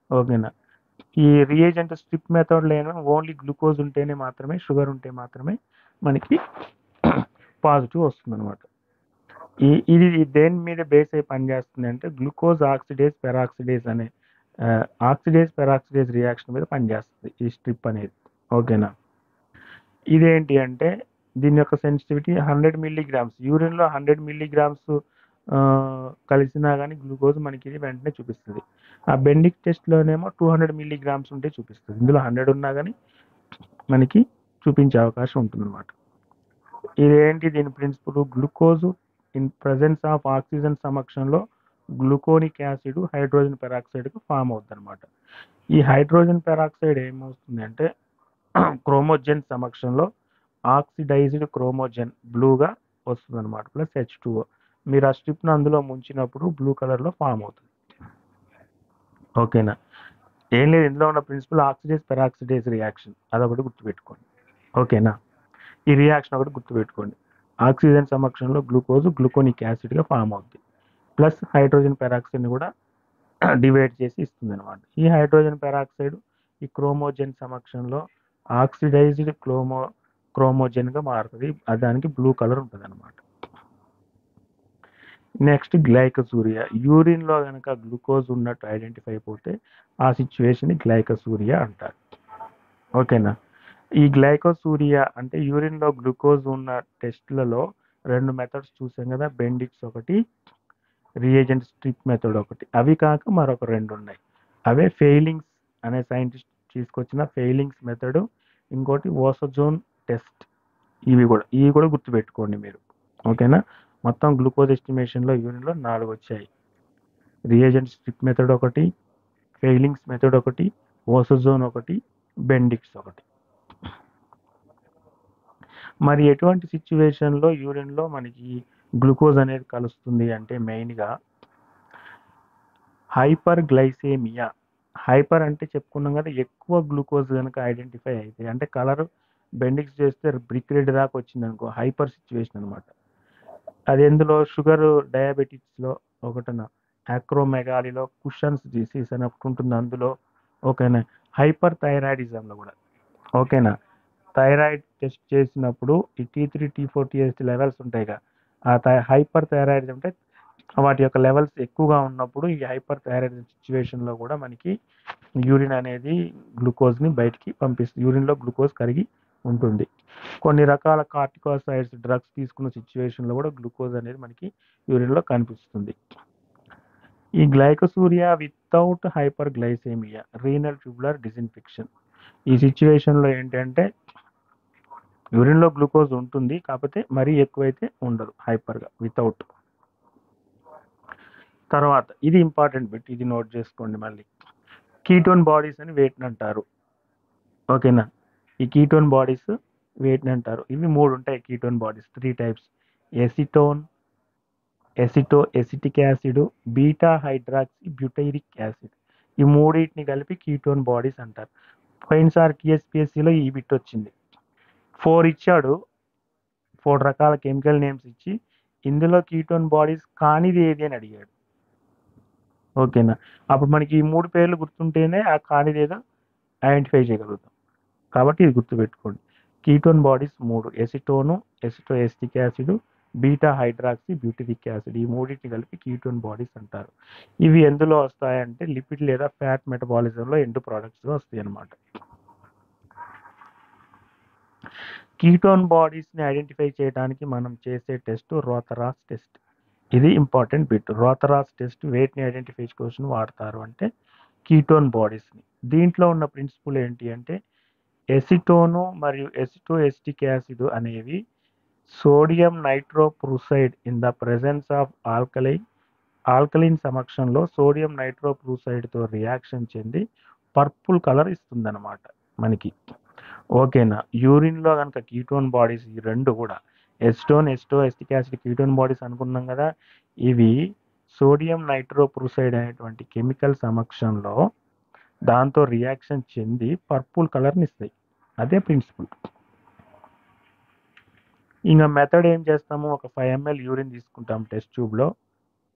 ఓకేనా, ఈ రియేజెంట్ స్ట్రిప్ మెథడ్లో ఏమో ఓన్లీ గ్లూకోజ్ ఉంటేనే మాత్రమే, షుగర్ ఉంటే మాత్రమే మనకి పాజిటివ్ వస్తుంది అనమాట. ఇది దేని మీద బేస్ అయి పనిచేస్తుంది అంటే గ్లూకోజ్ ఆక్సిడేజ్ పెరాక్సిడేజ్ అనే ఆక్సిడేజ్ పెరాక్సిడేజ్ రియాక్షన్ మీద పనిచేస్తుంది ఈ స్ట్రిప్ అనేది. ఓకేనా, ఇదేంటి అంటే దీని యొక్క సెన్సిటివిటీ 100 మిల్లీగ్రామ్స్, యూరిన్లో 100 మిల్లీగ్రామ్స్ కలిసినా కానీ గ్లూకోజ్ మనకి ఇది వెంటనే చూపిస్తుంది. ఆ బెండిక్ టెస్ట్లోనేమో 200 మిల్లీగ్రామ్స్ ఉంటే చూపిస్తుంది. ఇందులో 100 ఉన్నా కానీ మనకి చూపించే అవకాశం ఉంటుందన్నమాట. ఇదేంటి దీని principle? Glucose in presence of oxygen సమక్షంలో గ్లూకోనిక్ యాసిడ్ హైడ్రోజన్ పెరాక్సైడ్కు ఫామ్ అవుతుంది అనమాట. ఈ హైడ్రోజన్ పెరాక్సైడ్ ఏమవుతుంది అంటే క్రోమోజన్ సమక్షంలో ఆక్సిడైజ్డ్ క్రోమోజన్ బ్లూగా వస్తుంది అనమాట, ప్లస్ H2O. మీరు ఆ స్ట్రిప్ను అందులో ముంచినప్పుడు బ్లూ కలర్లో ఫామ్ అవుతుంది. ఓకేనా, ఏం లేదు, ఇందులో ఉన్న ప్రిన్సిపల్ ఆక్సిడేజ్ పెరాక్సిడేజ్ రియాక్షన్, అదొకటి గుర్తుపెట్టుకోండి. ఓకేనా, ఈ రియాక్షన్ ఒకటి గుర్తుపెట్టుకోండి. ఆక్సిజన్ సమక్షంలో గ్లూకోజ్ గ్లూకోనిక్ యాసిడ్గా ఫామ్ అవుతుంది, ప్లస్ హైడ్రోజన్ పెరాక్సైడ్ని కూడా డివైడ్ చేసి ఇస్తుంది అనమాట. ఈ హైడ్రోజన్ పెరాక్సైడ్ ఈ క్రోమోజన్ సమక్షంలో ఆక్సిడైజ్డ్ క్రోమోజన్గా మారుతుంది, దానికి బ్లూ కలర్ ఉంటుంది అనమాట. Next glycosuria. యూరిన్లో కనుక గ్లూకోజ్ ఉన్నట్టు ఐడెంటిఫై అయిపోతే ఆ సిచ్యువేషన్ గ్లైకోసూరియా అంటారు. ఓకేనా, ఈ గ్లైకోసూరియా అంటే యూరిన్లో గ్లూకోజ్ ఉన్న టెస్ట్లలో 2 మెథడ్స్ చూసాం కదా, బెండిక్స్ ఒకటి, రియేజెంట్ స్ట్రిప్ మెథడ్ ఒకటి. అవి కాక మరొక 2 ఉన్నాయి. అవే ఫెయిలింగ్స్ అనే సైంటిస్ట్ తీసుకొచ్చిన ఫెయిలింగ్స్ మెథడ్, ఇంకోటి ఓసోజోన్ టెస్ట్. ఇవి కూడా గుర్తుపెట్టుకోండి మీరు. ఓకేనా, మొత్తం గ్లూకోజ్ ఎస్టిమేషన్లో యూరిన్లో 4 వచ్చాయి. రియేజెంట్ స్ట్రిప్ మెథడ్ ఒకటి, ఫెయిలింగ్స్ మెథడ్ ఒకటి, ఓసోజోన్ ఒకటి, బెండిక్స్ ఒకటి. మరి ఎటువంటి సిచ్యువేషన్లో యూరిన్లో మనకి గ్లూకోజ్ అనేది కలుస్తుంది అంటే మెయిన్గా హైపర్ గ్లైసేమియా. హైపర్ అంటే చెప్పుకున్నాం కదా, ఎక్కువ గ్లూకోజ్ కనుక ఐడెంటిఫై అయితే, అంటే కలర్ బెండిక్స్ చేస్తే బ్రిక్ రెడ్ దాకా వచ్చింది అనుకో, హైపర్ సిచ్యువేషన్ అనమాట. అది ఎందులో? షుగర్ డయాబెటిక్స్లో ఒకటన, యాక్రోమెగాలీలో, కుషన్స్ డిసీజ్ అని ఒకటి ఉంటుంది అందులో. ఓకేనా, హైపర్ థైరాయిడిజంలో కూడా. ఓకేనా, థైరాయిడ్ టెస్ట్ చేసినప్పుడు ఈ T3 T4 TSH లెవెల్స్ ఉంటాయిగా, ఆ హైపర్ థైరాయిడిజం అంటే వాటి యొక్క లెవెల్స్ ఎక్కువగా ఉన్నప్పుడు ఈ హైపర్ థైరాయిడిజం సిచ్యువేషన్లో కూడా మనకి యూరిన్ అనేది గ్లూకోజ్ని బయటికి పంపిస్తుంది, యూరిన్లో గ్లూకోజ్ కరిగి ఉంటుంది. కొన్ని రకాల కార్టికోసైడ్స్ డ్రగ్స్ తీసుకున్న సిచ్యువేషన్లో కూడా గ్లూకోజ్ అనేది మనకి యూరిన్లో కనిపిస్తుంది. ఈ glycosuria without hyperglycaemia, renal tubular disinfection. ఈ సిచ్యువేషన్లో ఏంటంటే యూరిన్లో గ్లూకోజ్ ఉంటుంది, కాకపోతే మరీ ఎక్కువైతే ఉండదు, హైపర్గా, వితౌట్. తర్వాత ఇది ఇంపార్టెంట్ బిట్, ఇది నోట్ చేసుకోండి మళ్ళీ. కీటోన్ బాడీస్ అని వేటిని అంటారు? ఓకేనా, ఈ కీటోన్ బాడీస్ వేటిని అంటారు? ఇవి 3 ఉంటాయి ketone bodies, 3 types: acetone, acetic acid, beta hydroxy butyric acid. ఈ మూడింటిని కలిపి కీటోన్ బాడీస్ అంటారు. పోయినసారి TSPSCలో ఈ బిట్ వచ్చింది. 4 ఇచ్చాడు, 4 రకాల కెమికల్ నేమ్స్ ఇచ్చి ఇందులో కీటోన్ బాడీస్ కానిది ఏది అని అడిగాడు. ఓకేనా, అప్పుడు మనకి ఈ 3 పేర్లు గుర్తుంటేనే ఆ కానిది ఏదో ఐడెంటిఫై చేయగలుగుతాం. కాబట్టి ఇది గుర్తుపెట్టుకోండి. Ketone bodies 3: acetone, acetic acid, beta hydroxy butyric acid. ఈ మూడింటిని కలిపి కీటోన్ బాడీస్ అంటారు. ఇవి ఎందులో వస్తాయంటే లిపిడ్ లేదా ఫ్యాట్ మెటబాలిజంలో ఎండ్ ప్రోడక్ట్స్లో వస్తాయి అన్నమాట. కీటోన్ బాడీస్ని ఐడెంటిఫై చేయడానికి మనం చేసే టెస్ట్ రోథరాస్ టెస్ట్. ఇది ఇంపార్టెంట్ బిట్. రోథరాస్ టెస్ట్ వేటిని ఐడెంటిఫై కోసం వాడతారు అంటే కీటోన్ బాడీస్ని. దీంట్లో ఉన్న ప్రిన్సిపల్ ఏంటి అంటే ఎసిటోను మరియు ఎసిటోఎస్టిక్ యాసిడ్ అనేవి sodium nitroprusside in the presence of alkaline సమక్షంలో సోడియం నైట్రోప్రూసైడ్తో రియాక్షన్ చెంది పర్పుల్ కలర్ ఇస్తుందన్నమాట మనకి. ఓకేనా. యూరిన్లో కనుక కీటోన్ బాడీస్ ఈ రెండు కూడా ఎసిటిక్ యాసిడ్ కీటోన్ బాడీస్ అనుకున్నాం కదా, ఇవి సోడియం నైట్రోప్రూసైడ్ అనేటువంటి కెమికల్ సమక్షంలో దాంతో రియాక్షన్ చెంది పర్పుల్ కలర్ని ఇస్తాయి. అదే ప్రిన్సిపల్. ఇంకా మెథడ్ ఏం చేస్తాము, ఒక 5 ml యూరిన్ తీసుకుంటాం టెస్ట్ ట్యూబ్లో.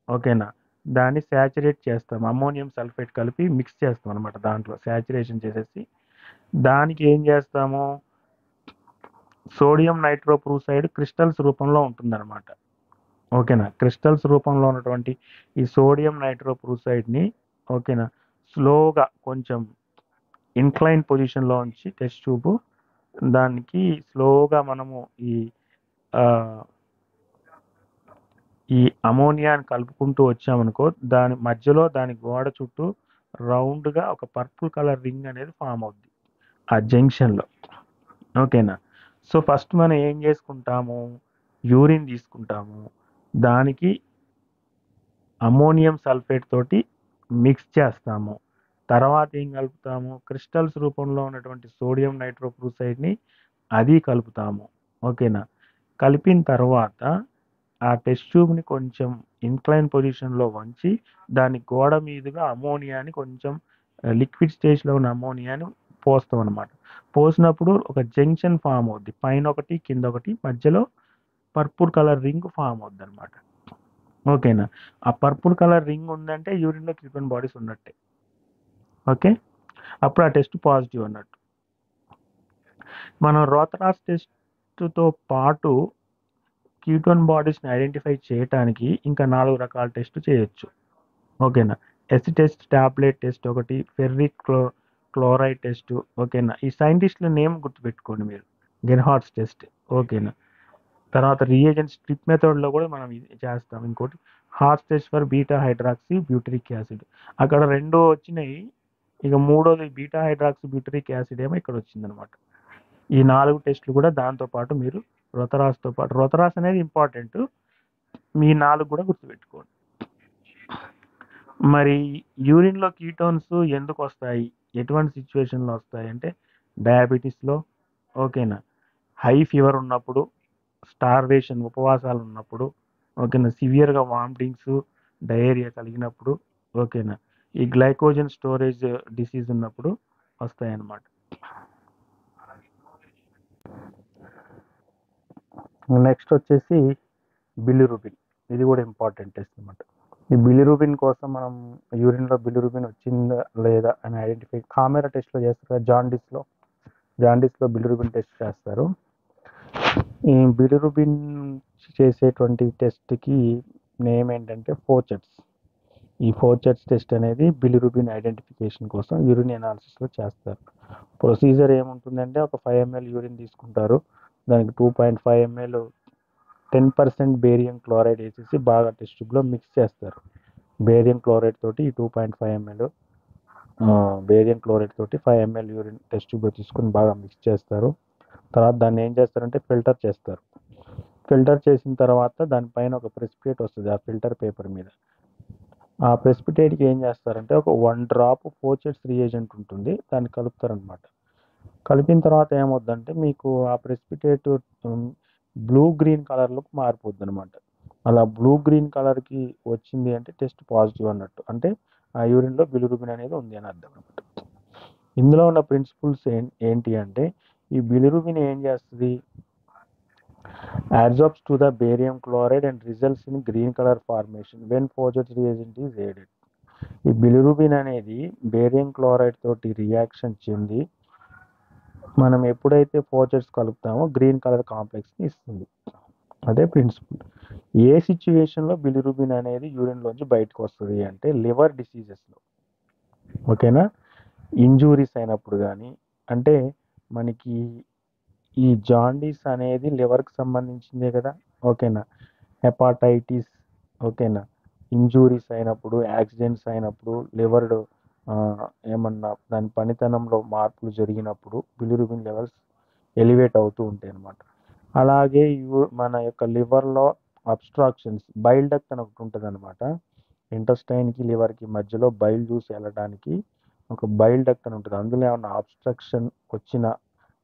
ఓకేనా. దాన్ని శాచురేట్ చేస్తాం, అమ్మోనియం సల్ఫేట్ కలిపి మిక్స్ చేస్తాం అనమాట. దాంట్లో శాచురేషన్ చేసేసి దానికి ఏం చేస్తాము, సోడియం నైట్రోప్రూసైడ్ క్రిస్టల్స్ రూపంలో ఉంటుందన్నమాట. ఓకేనా. క్రిస్టల్స్ రూపంలో ఉన్నటువంటి ఈ సోడియం నైట్రోప్రూసైడ్ని ఓకేనా స్లోగా కొంచెం ఇన్క్లైన్ పొజిషన్లో ఉంచి టెస్ట్ ట్యూబ్ దానికి స్లోగా మనము ఈ అమోనియాని కలుపుకుంటూ వచ్చామనుకో, దాని మధ్యలో దాని గోడ చుట్టూ రౌండ్గా ఒక పర్పుల్ కలర్ రింగ్ అనేది ఫామ్ అవుద్ది ఆ జంక్షన్లో. ఓకేనా. సో ఫస్ట్ మనం ఏం చేసుకుంటాము, యూరిన్ తీసుకుంటాము, దానికి అమోనియం సల్ఫేట్ తోటి మిక్స్ చేస్తాము. తర్వాత ఏం కలుపుతాము, క్రిస్టల్స్ రూపంలో ఉన్నటువంటి సోడియం నైట్రోప్రూసైడ్ని అది కలుపుతాము. ఓకేనా. కలిపిన తర్వాత ఆ టెస్ట్ ట్యూబ్ని కొంచెం ఇన్క్లైన్ పొజిషన్లో వంచి దాని గోడ మీదుగా అమోనియాని కొంచెం లిక్విడ్ స్టేజ్లో ఉన్న అమోనియాని పోస్తాం అనమాట. పోసినప్పుడు ఒక జంక్షన్ ఫామ్ అవుద్ది, పైన ఒకటి కింద ఒకటి, మధ్యలో పర్పుల్ కలర్ రింగ్ ఫామ్ అవుద్ది అనమాట. ఓకేనా. ఆ పర్పుల్ కలర్ రింగ్ ఉందంటే యూరిన్లో కీటోన్ బాడీస్ ఉన్నట్టే. ఓకే. అప్పుడు ఆ టెస్ట్ పాజిటివ్ అన్నట్టు. మనం రోథరాస్ టెస్ట్తో పాటు కీటోన్ బాడీస్ని ఐడెంటిఫై చేయడానికి ఇంకా 4 రకాల టెస్ట్ చేయొచ్చు. ఓకేనా. ఎసి టెస్ట్, టాబ్లెట్ టెస్ట్ ఒకటి, ఫెర్రిక్ క్లోరైడ్ టెస్ట్. ఓకేనా. ఈ సైంటిస్టుల నేమ్ గుర్తుపెట్టుకోండి మీరు, గెన్హార్ట్స్ టెస్ట్. ఓకేనా. తర్వాత రియేజెంట్ స్ట్రిప్ మెథడ్లో కూడా మనం ఇది చేస్తాం. ఇంకోటి horse test for beta hydroxy butyric acid. అక్కడ 2 వచ్చినాయి, ఇక మూడోది బీటా హైడ్రాక్సీ బ్యూటరిక్ యాసిడ్ ఏమో ఇక్కడ వచ్చిందనమాట. ఈ 4 టెస్టులు కూడా దాంతోపాటు మీరు రోథరాస్తో పాటు, రోథరాస్ అనేది ఇంపార్టెంట్, మీ 4 కూడా గుర్తుపెట్టుకోండి. మరి యూరిన్లో కీటోన్స్ ఎందుకు వస్తాయి, ఎటువంటి సిచ్యువేషన్లో వస్తాయి అంటే డయాబెటీస్లో, ఓకేనా, హై ఫీవర్ ఉన్నప్పుడు, స్టార్వేషన్ ఉపవాసాలు ఉన్నప్పుడు, ఓకేనా, సివియర్గా వామిటింగ్స్ డయేరియా కలిగినప్పుడు, ఓకేనా, ఈ గ్లైకోజన్ స్టోరేజ్ డిసీజ్ ఉన్నప్పుడు వస్తాయి అన్నమాట. నెక్స్ట్ వచ్చేసి బిలిరూబిన్. ఇది కూడా ఇంపార్టెంట్ టెస్ట్ అనమాట. ఈ బిలిరూబిన్ కోసం మనం యూరిన్లో బిలిరూబిన్ వచ్చిందా లేదా అని ఐడెంటిఫై కామెరా టెస్ట్లో చేస్తారు. జాండీస్లో బిలిరూబిన్ టెస్ట్ చేస్తారు. ఈ బిలిరూబిన్ చేసేటువంటి టెస్ట్కి నేమ్ ఏంటంటే ఫోచెట్స్. ఈ ఫోచెట్స్ టెస్ట్ అనేది బిలిరూబిన్ ఐడెంటిఫికేషన్ కోసం యూరిన్ అనాలిసిస్లో చేస్తారు. ప్రొసీజర్ ఏముంటుందంటే ఒక 5 ml యూరిన్ తీసుకుంటారు, దానికి 2.5 ml 10% బేరియం క్లోరైడ్ వేసేసి బాగా టెస్ట్ ట్యూబ్లో మిక్స్ చేస్తారు. బేరియం క్లోరైడ్ తోటి ఈ 2.5 ml బేరియం క్లోరైడ్ తోటి 5 ml యూరిన్ టెస్ట్ ట్యూబ్లో తీసుకొని బాగా మిక్స్ చేస్తారు. తర్వాత దాన్ని ఏం చేస్తారంటే ఫిల్టర్ చేస్తారు. ఫిల్టర్ చేసిన తర్వాత దానిపైన ఒక ప్రెసిపిటేట్ వస్తుంది ఆ ఫిల్టర్ పేపర్ మీద. ఆ ప్రెసిపిటేట్కి ఏం చేస్తారంటే ఒక 1 డ్రాప్ ఫోచెట్స్ రియేజెంట్ ఉంటుంది, దాన్ని కలుపుతారనమాట. కలిపిన తర్వాత ఏమవుద్దంటే మీకు ఆ ప్రెసిపిటేట్ బ్లూ గ్రీన్ కలర్లోకి మారిపోద్ది అనమాట. అలా బ్లూ గ్రీన్ కలర్కి వచ్చింది అంటే టెస్ట్ పాజిటివ్ అన్నట్టు, అంటే ఆ యూరిన్లో బిలిరూబిన్ అనేది ఉంది అని అర్థం అనమాట. ఇందులో ఉన్న ప్రిన్సిపల్స్ ఏంటి అంటే ఈ బిలిరూబిన్ ఏం చేస్తుంది, adsorbs to the barium chloride and results in green color formation when Faucher's reagent is added. ఈ బిలిరూబిన్ అనేది బేరియం క్లోరైడ్ తోటి రియాక్షన్ చెంది మనం ఎప్పుడైతే ఫోచెట్స్ కలుపుతామో గ్రీన్ కలర్ కాంప్లెక్స్ని ఇస్తుంది. అదే ప్రిన్సిపల్. ఏ సిచ్యువేషన్లో బిలిరూబిన్ అనేది యూరిన్లోంచి బయటకు వస్తుంది అంటే లివర్ డిసీజెస్లో, ఓకేనా. ఇంజూరీస్ అయినప్పుడు కానీ, అంటే మనకి ఈ జాండీస్ అనేది లివర్కి సంబంధించిందే కదా, ఓకేనా. హెపాటైటిస్, ఓకేనా. ఇంజూరీస్ అయినప్పుడు, యాక్సిడెంట్స్ అయినప్పుడు, లివర్ ఏమన్నా దాని పనితనంలో మార్పులు జరిగినప్పుడు బిలిరూబిన్ లెవెల్స్ ఎలివేట్ అవుతూ ఉంటాయి అన్నమాట. అలాగే మన యొక్క లివర్లో అబ్స్ట్రాక్షన్స్, బైల్ డక్ట్ అని ఒకటి ఉంటుంది అనమాట. ఇంటెస్టైన్కి లివర్కి మధ్యలో బైల్ జ్యూస్ వెళ్ళడానికి ఒక బైల్ డక్ట్ అని ఉంటుంది. అందులో ఏమన్నా అబ్స్ట్రక్షన్ వచ్చిన,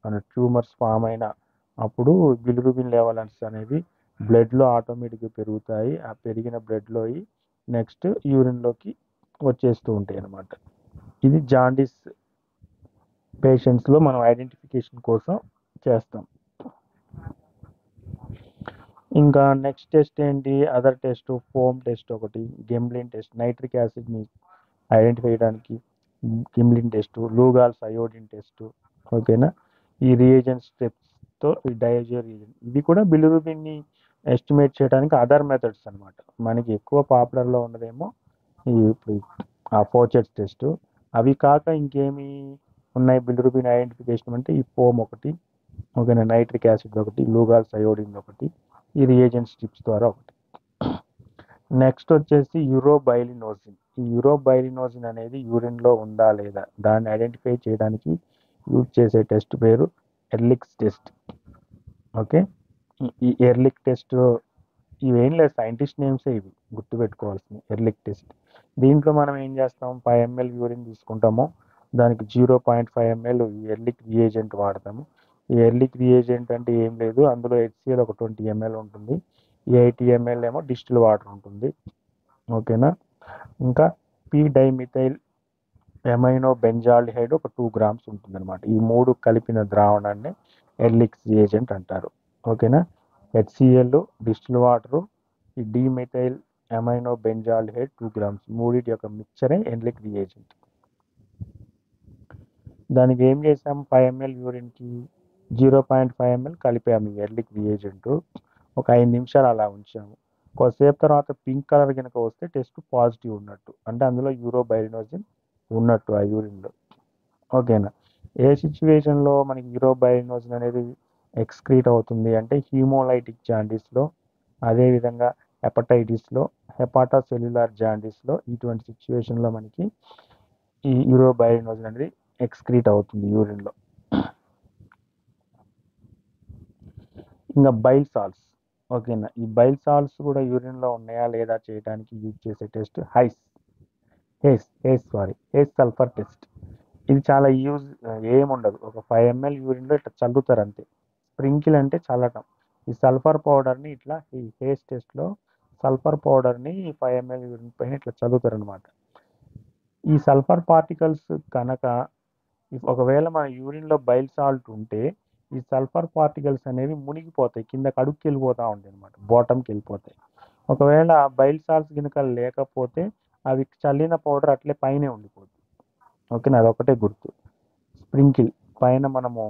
మన ట్యూమర్స్ ఫామ్ అయిన అప్పుడు బిలిరూబిన్ లెవెల్స్ అనేవి బ్లడ్లో ఆటోమేటిక్గా పెరుగుతాయి. ఆ పెరిగిన బ్లడ్లో నెక్స్ట్ యూరిన్లోకి వచ్చేస్తూ ఉంటాయి అన్నమాట. ఇది జాండీస్ పేషెంట్స్లో మనం ఐడెంటిఫికేషన్ కోసం చేస్తాం. ఇంకా నెక్స్ట్ టెస్ట్ ఏంటి, అదర్ టెస్ట్ ఫోమ్ టెస్ట్ ఒకటి, గెమ్లిన్ టెస్ట్ నైట్రిక్ యాసిడ్ని ఐడెంటిఫై చేయడానికి గిమ్లిన్ టెస్ట్, లూగాల్స్ అయోడిన్ టెస్ట్, ఓకేనా. ఈ రియేజెంట్ స్టెప్స్తో ఈ డయాజో రియేజెంట్ ఇవి కూడా బిలిరూబిన్ని ఎస్టిమేట్ చేయడానికి అదర్ మెథడ్స్ అనమాట. మనకి ఎక్కువ పాపులర్లో ఉన్నదేమో ఇప్పుడు ఆ ఫోచెట్స్ టెస్ట్. అవి కాక ఇంకేమి ఉన్నాయి బిలిరూబిన్ ఐడెంటిఫికేషన్ అంటే ఈ ఫోమ్ ఒకటి, ఓకేనా, నైట్రిక్ యాసిడ్ ఒకటి, లూగాల్స్ అయోడిన్ ఒకటి, ఈ రియేజెంట్ స్ట్రిప్స్ ద్వారా ఒకటి. నెక్స్ట్ వచ్చేసి యూరోబైలినోజిన్. ఈ యూరోబైలినోజిన్ అనేది యూరిన్లో ఉందా లేదా దాన్ని ఐడెంటిఫై చేయడానికి యూజ్ చేసే టెస్ట్ పేరు ఎర్లిక్స్ టెస్ట్, ఓకే. ఈ ఎర్లిక్ టెస్ట్ ఇవేం లేదు, సైంటిస్ట్ నేమ్సే ఇవి గుర్తుపెట్టుకోవాల్సింది. ఎర్లిక్ టెస్ట్ దీంట్లో మనం ఏం చేస్తాం, 5 ml యూరిన్ తీసుకుంటాము, దానికి 0.5 ml ఎర్లిక్ రియేజెంట్ వాడతాము. ఈ ఎర్లిక్ రియేజెంట్ అంటే ఏం లేదు, అందులో HCl ఒక 20 ml ఉంటుంది, ఈ 80 ml ఏమో డిస్టిల్ వాటర్ ఉంటుంది, ఓకేనా. ఇంకా పీ డైమిథైల్ ఎమైనో బెంజాల్డిహైడ్ ఒక 2 grams ఉంటుంది అనమాట. ఈ మూడు కలిపిన ద్రావణాన్ని ఎర్లిక్స్ రియేజెంట్ అంటారు, ఓకేనా. HCl, డిస్టిల్ వాటరు, ఈ డిమిథైల్ ఎమైనో బెంజాల్డిహైడ్ 2 grams మూడింటి యొక్క మిక్చరే ఎర్లిక్ రియేజెంట్. దానికి ఏం చేసాము, 5 ml యూరిన్కి 0.5 ml కలిపాము ఈ ఎర్లిక్ రియేజెంట్, ఒక 5 నిమిషాలు అలా ఉంచాము. కొద్దిసేపు తర్వాత పింక్ కలర్ కనుక వస్తే టెస్ట్ పాజిటివ్ ఉన్నట్టు, అంటే అందులో యూరోబైలినోజిన్ ఉన్నట్టు ఆ యూరిన్లో, ఓకేనా. ఏ సిచ్యువేషన్లో మనకి యూరోబైలినోజిన్ అనేది ఎక్స్క్రీట్ అవుతుంది అంటే హీమోలైటిక్ జాండీస్లో, అదేవిధంగా హెపటైటిస్లో, హెపాటా సెల్యులార్ జాండీస్లో, ఇటువంటి సిచ్యువేషన్లో మనకి ఈ యూరోబైలినోజిన్ అనేది ఎక్స్క్రీట్ అవుతుంది యూరిన్లో. ఇంకా బైల్ సాల్ట్స్, ఓకేనా. ఈ బైల్ సాల్ట్స్ కూడా యూరిన్లో ఉన్నాయా లేదా చేయడానికి యూజ్ చేసే టెస్ట్ హేస్ సల్ఫర్ టెస్ట్. ఇది చాలా ఏముండదు, ఒక 5 ml యూరిన్లో ఇట్లా చల్లుతారు అంతే. స్ప్రింకిల్ అంటే చల్లటం. ఈ సల్ఫర్ పౌడర్ని ఇట్లా ఈ హేస్ టెస్ట్లో సల్ఫర్ పౌడర్ని 5 ml యూరిన్ పైన ఇట్లా చల్లుతారు అనమాట. ఈ సల్ఫర్ పార్టికల్స్ కనుక ఒకవేళ మన యూరిన్లో బైల్ సాల్ట్ ఉంటే ఈ సల్ఫర్ పార్టికల్స్ అనేవి మునిగిపోతాయి, కిందకి అడుగుకి వెళ్ళిపోతూ ఉంటాయి అనమాట, బాటంకి వెళ్ళిపోతాయి. ఒకవేళ బైల్ సాల్ట్స్ కనుక లేకపోతే అవి చల్లిన పౌడర్ అట్లే పైనే ఉండిపోతుంది, ఓకేనా. అదొకటే గుర్తు. స్ప్రింకిల్ పైన మనము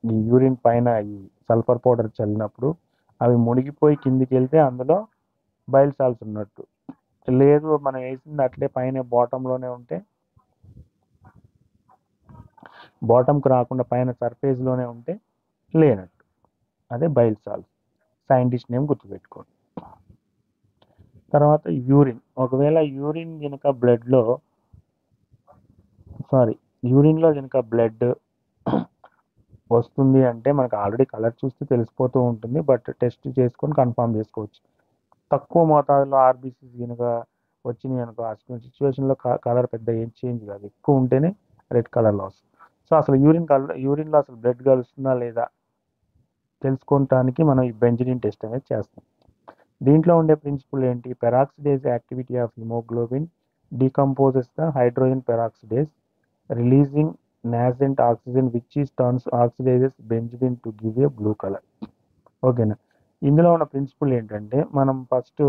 ఈ యూరిన్ పైన ఈ సల్ఫర్ పౌడర్ చల్లినప్పుడు అవి మునిగిపోయి కిందికి వెళ్తే అందులో బైల్ సాల్ట్స్ ఉన్నట్టు. లేదు మనం వేసింది అట్లే పైన బాటంలోనే ఉంటే, బాటంకు రాకుండా పైన సర్ఫేస్లోనే ఉంటే లేనట్టు, అదే బైల్ సాల్ట్స్. సైంటిస్ట్ నేమ్ గుర్తుపెట్టుకోండి. తర్వాత యూరిన్, ఒకవేళ యూరిన్లో కనుక బ్లడ్ వస్తుంది అంటే మనకు ఆల్రెడీ కలర్ చూస్తే తెలిసిపోతూ ఉంటుంది, బట్ టెస్ట్ చేసుకొని కన్ఫర్మ్ చేసుకోవచ్చు. తక్కువ మోతాదులో ఆర్బీసీస్ కనుక వచ్చినాయి అనుకో, ఆ సిచ్యువేషన్లో కలర్ పెద్ద ఏం చేంజ్ కాదు, ఎక్కువ ఉంటేనే రెడ్ కలర్లో వస్తుంది. సో అసలు యూరిన్లో అసలు బ్లడ్ కలుస్తుందా లేదా తెలుసుకోవటానికి మనం ఈ బెంజడిన్ టెస్ట్ అనేది చేస్తాం. దీంట్లో ఉండే ప్రిన్సిపల్ ఏంటి, peroxidase activity of haemoglobin decomposes the hydrogen peroxidase releasing nascent oxygen which is turns oxidizes benzene to give a blue color, ఓకేనా. ఇందులో ఉన్న ప్రిన్సిపల్ ఏంటంటే మనం ఫస్ట్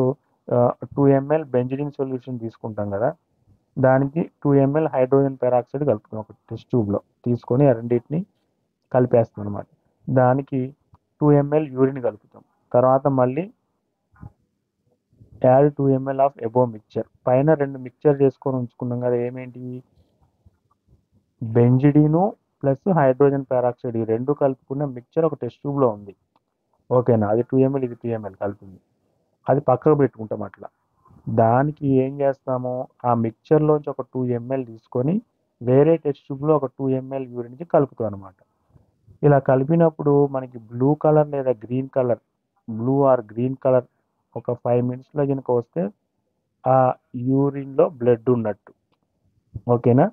2 ml బెంజడిన్ సొల్యూషన్ తీసుకుంటాం కదా, దానికి 2 ml హైడ్రోజన్ పెరాక్సైడ్ కలుపుతాం ఒక టెస్ట్ ట్యూబ్లో తీసుకొని, ఆ రెండింటిని కలిపేస్తాం అనమాట. దానికి 2 ml యూరిన్ కలుపుతాం, తర్వాత మళ్ళీ add 2 ml of above mixture. పైన 2 మిక్చర్ చేసుకొని ఉంచుకున్నాం కదా, ఏమేంటి, బెంజిడిను ప్లస్ హైడ్రోజన్ పెరాక్సైడ్, ఈ రెండు కలుపుకున్న మిక్చర్ ఒక టెస్ట్ ట్యూబ్లో ఉంది. ఓకేనా, అది 2 ml, ఇది 2 ml కలిపింది. అది పక్కకు పెట్టుకుంటాం అట్లా. దానికి ఏం చేస్తాము, ఆ మిక్చర్లోంచి ఒక 2 ml తీసుకొని వేరే టెస్ట్ ట్యూబ్లో ఒక 2 ml యూరిన్కి కలుపుతాం అనమాట. ఇలా కలిపినప్పుడు మనకి బ్లూ కలర్ లేదా green colour, blue or green colour ఒక 5 minutesలో కనుక వస్తే ఆ యూరిన్లో బ్లడ్ ఉన్నట్టు. ఓకేనా,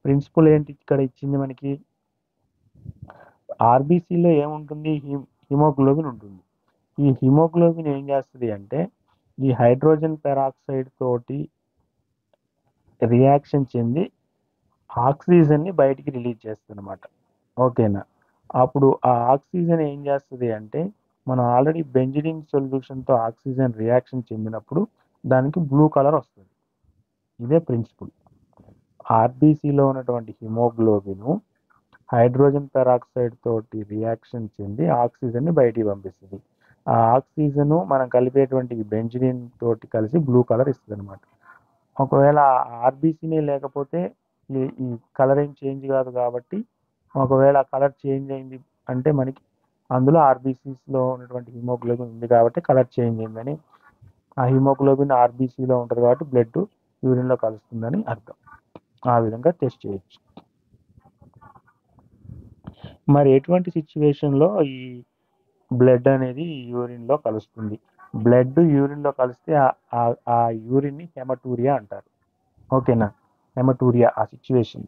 ప్రిన్సిపల్ ఏంటి ఇక్కడ ఇచ్చింది మనకి, ఆర్బీసీలో ఏముంటుంది, హిమోగ్లోబిన్ ఉంటుంది. ఈ హిమోగ్లోబిన్ ఏం చేస్తుంది అంటే ఈ హైడ్రోజన్ పెరాక్సైడ్ తోటి రియాక్షన్ చెంది ఆక్సిజన్ని బయటికి రిలీజ్ చేస్తుంది అనమాట. ఓకేనా, అప్పుడు ఆ ఆక్సిజన్ ఏం చేస్తుంది అంటే మనం ఆల్రెడీ బెంజిడిన్ సొల్యూషన్తో ఆక్సిజన్ రియాక్షన్ చెందినప్పుడు దానికి బ్లూ కలర్ వస్తుంది. ఇదే ప్రిన్సిపల్. ఆర్బీసీలో ఉన్నటువంటి హిమోగ్లోబిన్ హైడ్రోజన్ పెరాక్సైడ్ తోటి రియాక్షన్ చెంది ఆక్సిజన్ని బయటికి పంపిస్తుంది. ఆ ఆక్సిజన్ మనం కలిపేటువంటి బెంజిడిన్ తోటి కలిసి బ్లూ కలర్ ఇస్తుంది అనమాట. ఒకవేళ ఆర్బీసీనే లేకపోతే ఈ కలర్ ఏం చేంజ్ కాదు కాబట్టి, ఒకవేళ కలర్ చేంజ్ అయింది అంటే మనకి అందులో ఆర్బీసీస్లో ఉన్నటువంటి హిమోగ్లోబిన్ ఉంది కాబట్టి కలర్ చేంజ్ అయిందని, ఆ హిమోగ్లోబిన్ ఆర్బీసీలో ఉంటుంది కాబట్టి బ్లడ్ యూరిన్లో కలుస్తుందని అర్థం. ఆ విధంగా టెస్ట్ చేయొచ్చు. మరి ఎటువంటి సిచ్యువేషన్లో ఈ బ్లడ్ అనేది యూరిన్లో కలుస్తుంది, బ్లడ్ యూరిన్లో కలిస్తే ఆ యూరిన్ని హెమటూరియా అంటారు. ఓకేనా, హెమటూరియా ఆ సిచ్యువేషన్.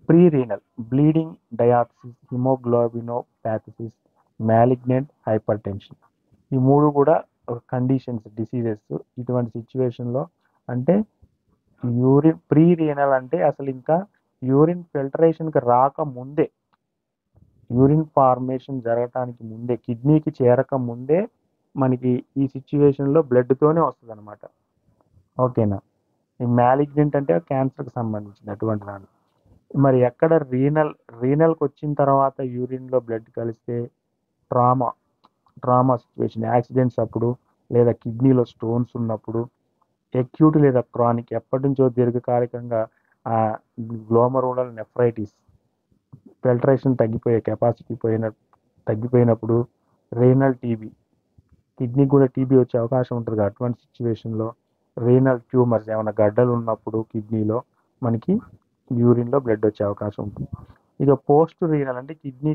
ప్రీ రీనల్ బ్లీడింగ్, డయాప్సిస్, హిమోగ్లోబినోపాథసిస్, మ్యాలిగ్నెంట్ హైపర్ టెన్షన్, ఈ మూడు కూడా కండిషన్స్, డిసీజెస్. ఇటువంటి సిచ్యువేషన్లో అంటే యూరిన్ ప్రీ రీనల్ అంటే అసలు ఇంకా యూరిన్ ఫిల్టరేషన్కి రాకముందే, యూరిన్ ఫార్మేషన్ జరగటానికి ముందే, కిడ్నీకి చేరక ముందే మనకి ఈ సిచ్యువేషన్లో బ్లడ్తోనే వస్తుంది అనమాట. ఓకేనా, ఈ మ్యాలిగ్నెంట్ అంటే క్యాన్సర్కి సంబంధించినటువంటి దాన్ని. మరి ఎక్కడ రీనల్కి వచ్చిన తర్వాత యూరిన్లో బ్లడ్ కలిస్తే ట్రామా సిచ్యువేషన్, యాక్సిడెంట్స్ అప్పుడు, లేదా కిడ్నీలో స్టోన్స్ ఉన్నప్పుడు, ఎక్యూట్ లేదా క్రానిక్ ఎప్పటి నుంచో దీర్ఘకాలికంగా గ్లోమరులర్ నెఫ్రైటిస్, ఫిల్టరేషన్ తగ్గిపోయే కెపాసిటీ తగ్గిపోయినప్పుడు, రీనల్ టీబీ, కిడ్నీకి కూడా టీబీ వచ్చే అవకాశం ఉంటుంది. అటువంటి సిచ్యువేషన్లో రీనల్ ట్యూమర్స్, ఏమైనా గడ్డలు ఉన్నప్పుడు కిడ్నీలో మనకి యూరిన్లో బ్లడ్ వచ్చే అవకాశం ఉంటుంది. ఇక పోస్ట్ రీనల్ అంటే కిడ్నీ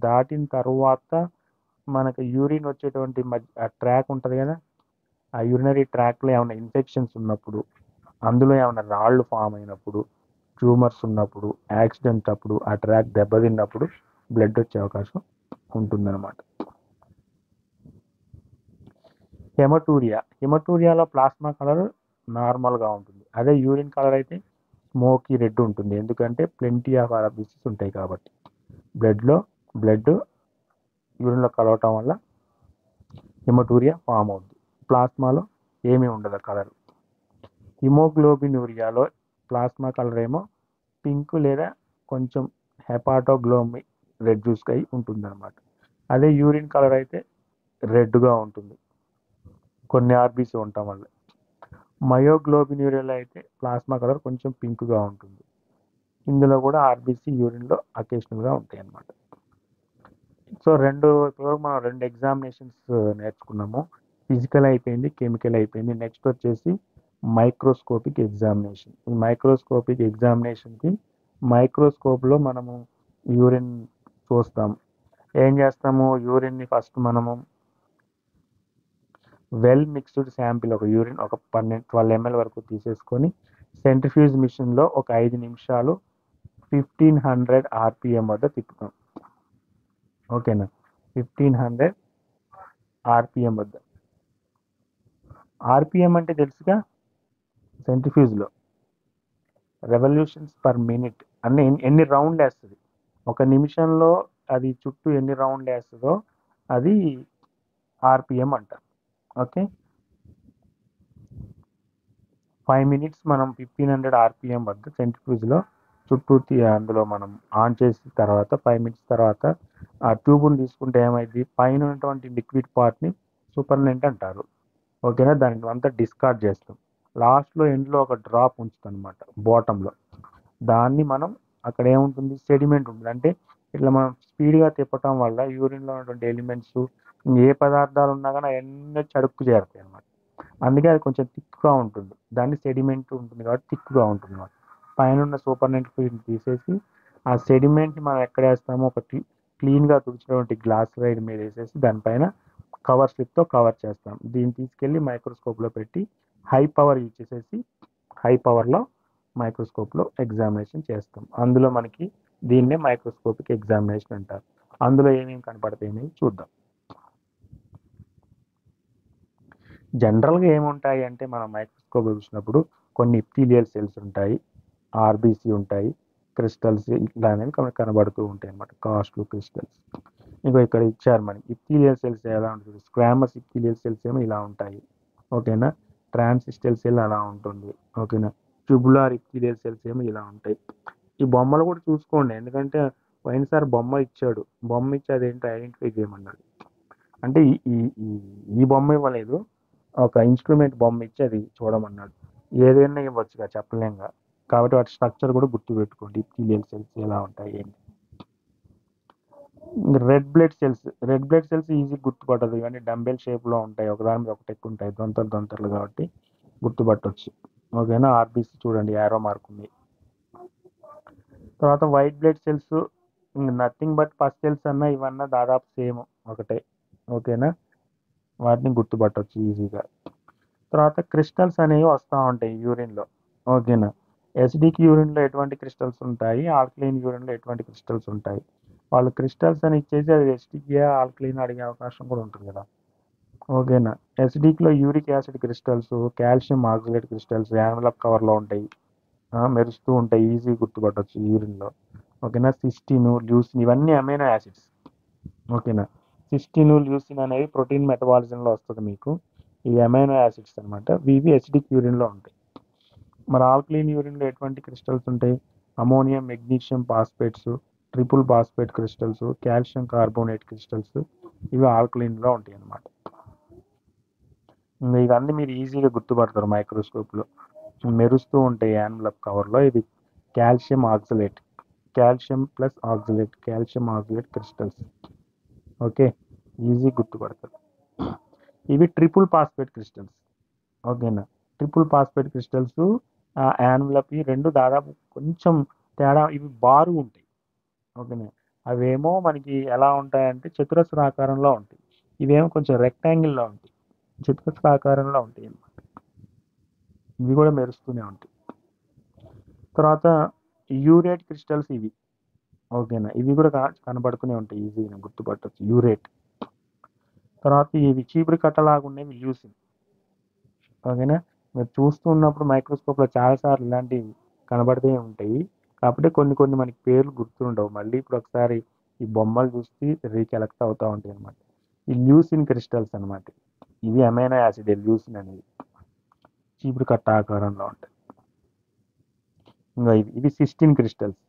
దాటిన తర్వాత మనకి యూరిన్ వచ్చేటువంటి ఆ ట్రాక్ ఉంటుంది కదా, ఆ యూరినరీ ట్రాక్లో ఏమైనా ఇన్ఫెక్షన్స్ ఉన్నప్పుడు, అందులో ఏమైనా రాళ్ళు ఫామ్ అయినప్పుడు, ట్యూమర్స్ ఉన్నప్పుడు, యాక్సిడెంట్ అప్పుడు, ఆ ట్రాక్ దెబ్బతిన్నప్పుడు బ్లడ్ వచ్చే అవకాశం ఉంటుందన్నమాట. హెమటూరియాలో ప్లాస్మా కలర్ నార్మల్గా ఉంటుంది. అదే యూరిన్ కలర్ అయితే స్మోకీ రెడ్ ఉంటుంది, ఎందుకంటే ప్లెంటీ ఆఫ్ ఆర్బీసీస్ ఉంటాయి కాబట్టి. బ్లడ్ యూరిన్లో కలవటం వల్ల హెమటూరియా ఫామ్ అవుతుంది. ప్లాస్మాలో ఏమీ ఉండదు కలర్. హిమోగ్లోబినూరియాలో ప్లాస్మా కలర్ ఏమో పింక్ లేదా కొంచెం హెపాటోగ్లోమి రెడ్యూస్గా అయి ఉంటుంది అనమాట. అదే యూరిన్ కలర్ అయితే రెడ్గా ఉంటుంది, కొన్ని ఆర్బీసీ ఉండటం వల్ల. మయోగ్లోబిన్యూరియాలో అయితే ప్లాస్మా కలర్ కొంచెం పింక్గా ఉంటుంది. ఇందులో కూడా ఆర్బీసీ యూరిన్లో అకేషనల్గా ఉంటాయి అన్నమాట. సో ఇప్పుడు మనం 2 ఎగ్జామినేషన్స్ నేర్చుకున్నాము. ఫిజికల్ అయిపోయింది, కెమికల్ అయిపోయింది. నెక్స్ట్ వచ్చేసి మైక్రోస్కోపిక్ ఎగ్జామినేషన్. ఈ మైక్రోస్కోపిక్ ఎగ్జామినేషన్కి మైక్రోస్కోప్లో మనము యూరిన్ చూస్తాం. ఏం చేస్తాము, యూరిన్ని ఫస్ట్ మనము వెల్ మిక్స్డ్ శాంపిల్, ఒక యూరిన్ ఒక 12 ml వరకు తీసేసుకొని సెంట్రిఫ్యూజ్ మిషన్లో ఒక 5 నిమిషాలు 1500 RPM వద్ద తిప్పుతాం. ఓకేనా, 1500 RPM వద్ద. RPM అంటే తెలుసుగా, సెంట్రిఫ్యూజ్లో రెవల్యూషన్స్ పర్ మినిట్, ఎన్ని రౌండ్లు వేస్తుంది ఒక నిమిషంలో, అది చుట్టూ ఎన్ని రౌండ్లు వేస్తుందో అది RPM అంటారు. ఓకే, 5 minutes మనం 1500 RPM వద్ద సెంట్రిఫ్యూజ్లో చుట్టూ అందులో మనం ఆన్ చేసిన తర్వాత 5 మినిట్స్ తర్వాత ఆ ట్యూబ్‌ని తీసుకుంటే ఏమైద్ది, పైన ఉన్నటువంటి లిక్విడ్ పార్ట్‌ని సూపర్నెంట్ అంటారు. ఓకేనా? దాన్ని అంతా డిస్కార్డ్ చేస్తాం. లాస్ట్‌లో ఎండ్‌లో ఒక డ్రాప్ ఉంచుతామనమాట బాటమ్‌లో. దాన్ని మనం అక్కడ ఏముంటుంది, సెడిమెంట్ ఉంటుంది. అంటే ఇట్లా మనం స్పీడ్‌గా తిప్పటం వల్ల యూరిన్‌లో ఉన్నటువంటి ఎలిమెంట్స్, ఏ పదార్థాలు ఉన్నా గాని అయన్నీ వచ్చి అడుక్కు చేరతాయనమాట. అందుకే అది కొంచెం థిక్‌గా ఉంటుంది. దాన్ని సెడిమెంట్ ఉంటుంది కాబట్టి థిక్‌గా ఉంటుందన్నమాట. పైనున్న సూపర్నెంట్ ఫిల్మ్ తీసేసి, ఆ సెడిమెంట్‌ని మనం ఎక్కడేస్తామో ఒక క్లీన్‌గా తుడిచినటువంటి గ్లాస్ స్లైడ్ మీద ఏసేసి దానిపైన కవర్ స్లిప్‌తో కవర్ చేస్తాం. దీన్ని తీసుకెళ్ళి మైక్రోస్కోప్‌లో పెట్టి హై పవర్ యూజ్ చేసేసి హై పవర్‌లో మైక్రోస్కోప్‌లో ఎగ్జామినేషన్ చేస్తాం. అందులో మనకి దీన్నే మైక్రోస్కోపిక్ ఎగ్జామినేషన్ అంటారు. అందులో ఏమేమి కనపడతాయి అనేది చూద్దాం. జనరల్‌గా ఏముంటాయి అంటే మనం మైక్రోస్కోప్ చూసినప్పుడు కొన్ని ఎపిథీలియల్ సెల్స్ ఉంటాయి. ఆర్‌బీసీ ఉంటాయి. క్రిస్టల్స్ ఇట్లా అనేవి కనబడుతూ ఉంటాయన్నమాట. కాస్ట్లు, క్రిస్టల్స్. ఇగో ఇక్కడ ఇచ్చారు మనకి. ఎపిథీలియల్ సెల్స్ ఎలా ఉంటుంది. స్క్వామస్ ఎపిథీలియల్ సెల్స్ ఏమో ఇలా ఉంటాయి. ఓకేనా? ట్రాన్సిస్టల్ సెల్ అలా ఉంటుంది. ఓకేనా? ట్యూబులార్ ఎపిథీలియల్ సెల్స్ ఏమో ఇలా ఉంటాయి. ఈ బొమ్మలు కూడా చూసుకోండి. ఎందుకంటే పోయినసారి బొమ్మ ఇచ్చాడు. బొమ్మ ఇచ్చి అదేంటో ఐడెంటిఫై చేయమన్నాడు. అంటే ఈ ఈ ఈ ఈ బొమ్మ ఇవ్వలేదు. ఒక ఇన్స్ట్రుమెంట్ బొమ్మ ఇచ్చి అది చూడమన్నాడు. ఏదైనా ఇవ్వచ్చుగా, చెప్పలేంగా. కాబట్టి వాటి స్ట్రక్చర్ కూడా గుర్తుపెట్టుకోండి. ఎపిథీలియల్ సెల్స్ ఎలా ఉంటాయి ఏంటి. రెడ్ బ్లడ్ సెల్స్ ఈజీ గుర్తుపట్టదు, కానీ డంబెల్ షేప్లో ఉంటాయి. ఒకదాని మీద ఒకటి ఎక్కువ ఉంటాయి, దొంతలు దొంతలు కాబట్టి గుర్తుపట్టవచ్చు. ఓకేనా? ఆర్బీసీ చూడండి, యారో మార్క్ ఉంది. తర్వాత white blood cells nothing but pus cells అన్నా ఇవన్నా దాదాపు సేమ్ ఒకటే. ఓకేనా? వాటిని గుర్తుపట్టవచ్చు ఈజీగా. తర్వాత క్రిస్టల్స్ అనేవి వస్తూ ఉంటాయి యూరిన్లో. ఓకేనా? ఎసిడిక్ యూరిన్లో ఎటువంటి క్రిస్టల్స్ ఉంటాయి, ఆల్కలైన్ యూరిన్లో ఎటువంటి క్రిస్టల్స్ ఉంటాయి. వాళ్ళు క్రిస్టల్స్ అని ఇచ్చేసి అది ఎసిడిక్యా ఆల్కలైన్ అడిగే అవకాశం కూడా ఉంటుంది కదా. ఓకేనా? ఎసిడిక్లో uric acid crystals, calcium oxalate crystals envelope కవర్లో ఉంటాయి. మెరుస్తూ ఉంటాయి, ఈజీ గుర్తుపట్టవచ్చు యూరిన్లో. ఓకేనా? సిస్టిన్, ల్యూసిన్ ఇవన్నీ అమైనో యాసిడ్స్. ఓకేనా? సిస్టిన్, ల్యూసిన్ అనేవి ప్రోటీన్ మెటబాలిజంలో వస్తుంది మీకు. ఇవి అమైనో యాసిడ్స్ అనమాట. ఇవి ఎసిడిక్ యూరిన్లో ఉంటాయి. మరి ఆల్కలీన్ యూరిన్లో ఎటువంటి క్రిస్టల్స్ ఉంటాయి? Ammonium, magnesium phosphates, triple phosphate crystals, calcium carbonate crystals ఇవి ఆల్కలీన్లో ఉంటాయి అన్నమాట. ఇవన్నీ మీరు ఈజీగా గుర్తుపడతారు మైక్రోస్కోప్లో. మెరుస్తూ ఉంటాయి యాన్వలప్ కవర్లో. ఇది calcium oxalate, calcium plus oxalate, calcium oxalate crystals. Okay, easy గుర్తుపడతారు. ఇవి ట్రిపుల్ ఫాస్ఫేట్ క్రిస్టల్స్. ఓకేనా? ట్రిపుల్ ఫాస్ఫేట్ క్రిస్టల్స్ యాన్వలప్ ఈ రెండు దాదాపు కొంచెం తేడా, ఇవి బారు ఉంటాయి. ఓకేనా? అవేమో మనకి ఎలా ఉంటాయంటే చతురస్రాకారంలో ఉంటాయి. ఇవేమో కొంచెం రెక్టాంగిల్లో ఉంటాయి, చతురస్రాకారంలో ఉంటాయి అన్నమాట. ఇవి కూడా మెరుస్తూనే ఉంటాయి. తర్వాత యూరేట్ క్రిస్టల్స్ ఇవి. ఓకేనా? ఇవి కూడా కనబడుతూనే ఉంటాయి, ఈజీగా గుర్తుపట్టవచ్చు. యూరేట్. తర్వాత ఇవి చీపురు కట్టలాగా ఉండేవి ల్యూసిన్. ఓకేనా? మీరు చూస్తూ ఉన్నప్పుడు మైక్రోస్కోప్లో చాలాసార్లు ఇలాంటివి కనబడుతూ ఉంటాయి. కాకపోతే కొన్ని కొన్ని మనకి పేర్లు గుర్తుండవు. మళ్ళీ ఇప్పుడు ఒకసారి ఈ బొమ్మలు చూసి రీకలెక్ట్ అవుతూ ఉంటాయి అనమాట. ఈ ల్యూసిన్ క్రిస్టల్స్ అనమాట. ఇవి అమైనో యాసిడ్ ల్యూసిన్ అనేది చీపురు కట్ట ఆకారంలో ఉంటాయి. ఇంకా ఇవి సిస్టిన్ క్రిస్టల్స్.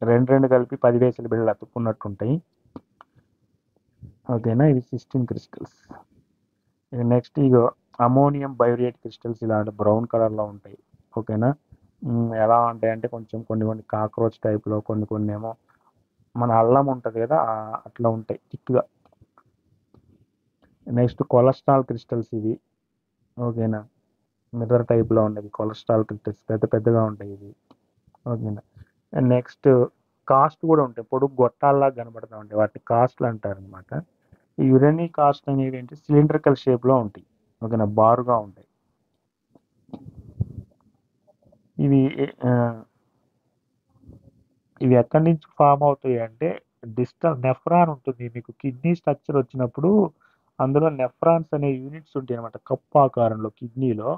రెండు రెండు కలిపి 10 వేసల బిళ్ళలు అతుక్కున్నట్టు ఉంటాయి. ఓకేనా? ఇవి సిస్టిన్ క్రిస్టల్స్. నెక్స్ట్ ఇగో అమోనియం బయోరేట్ క్రిస్టల్స్ ఇలాంటి బ్రౌన్ కలర్లో ఉంటాయి. ఓకేనా? ఎలా ఉంటాయంటే కొంచెం కొన్ని కొన్ని కాక్రోచ్ టైప్లో, కొన్ని కొన్ని ఏమో మన అల్లం ఉంటుంది కదా అట్లా ఉంటాయి థిక్గా. నెక్స్ట్ కొలెస్ట్రాల్ క్రిస్టల్స్ ఇవి. ఓకేనా? మిర్రర్ టైప్లో ఉండేవి కొలెస్ట్రాల్ క్రిస్టల్స్, పెద్ద పెద్దగా ఉంటాయి ఇవి. ఓకేనా? నెక్స్ట్ కాస్ట్ కూడా ఉంటాయి, పొడుగు గొట్టాల్లాగా కనబడుతూ ఉంటాయి. వాటిని కాస్ట్లు అంటారు అనమాట. ఈ యురేనీ కాస్ట్ అనేవి ఏంటి, సిలిండ్రికల్ షేప్లో ఉంటాయి. ఓకేనా? బారుగా ఉంటాయి ఇవి. ఇవి ఎక్కడి నుంచి ఫామ్ అవుతాయి అంటే డిస్టల్ నెఫ్రాన్ ఉంటుంది మీకు. కిడ్నీ స్ట్రక్చర్ వచ్చినప్పుడు అందులో నెఫ్రాన్స్ అనే యూనిట్స్ ఉంటాయి అనమాట, కప్పు ఆకారంలో కిడ్నీలో.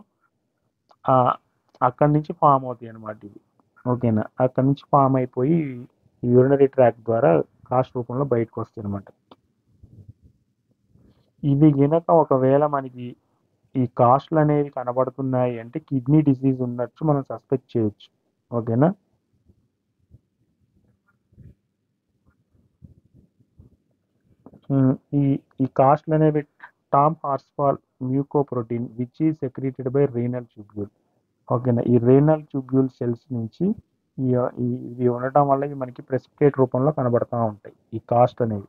అక్కడి నుంచి ఫామ్ అవుతాయి అనమాట ఇవి. ఓకేనా? అక్కడి నుంచి ఫామ్ అయిపోయి యూరినరీ ట్రాక్ ద్వారా కాస్ట్ రూపంలో బయటకు వస్తాయి అనమాట. ఇవి గినక ఒకవేళ మనకి ఈ కాస్ట్లు అనేవి కనబడుతున్నాయి అంటే కిడ్నీ డిసీజ్ ఉన్నట్టు మనం సస్పెక్ట్ చేయొచ్చు. ఓకేనా? ఈ ఈ కాస్ట్లు అనేవి Tamm Horsfall mucoprotein which is secreted by renal tubule. ఓకేనా, ఈ రీనల్ ట్యూబ్యూల్ సెల్స్ నుంచి ఇవి ఉండటం వల్ల ఇవి మనకి ప్రెసిపిటేట్ రూపంలో కనబడతా ఉంటాయి ఈ కాస్ట్ అనేవి.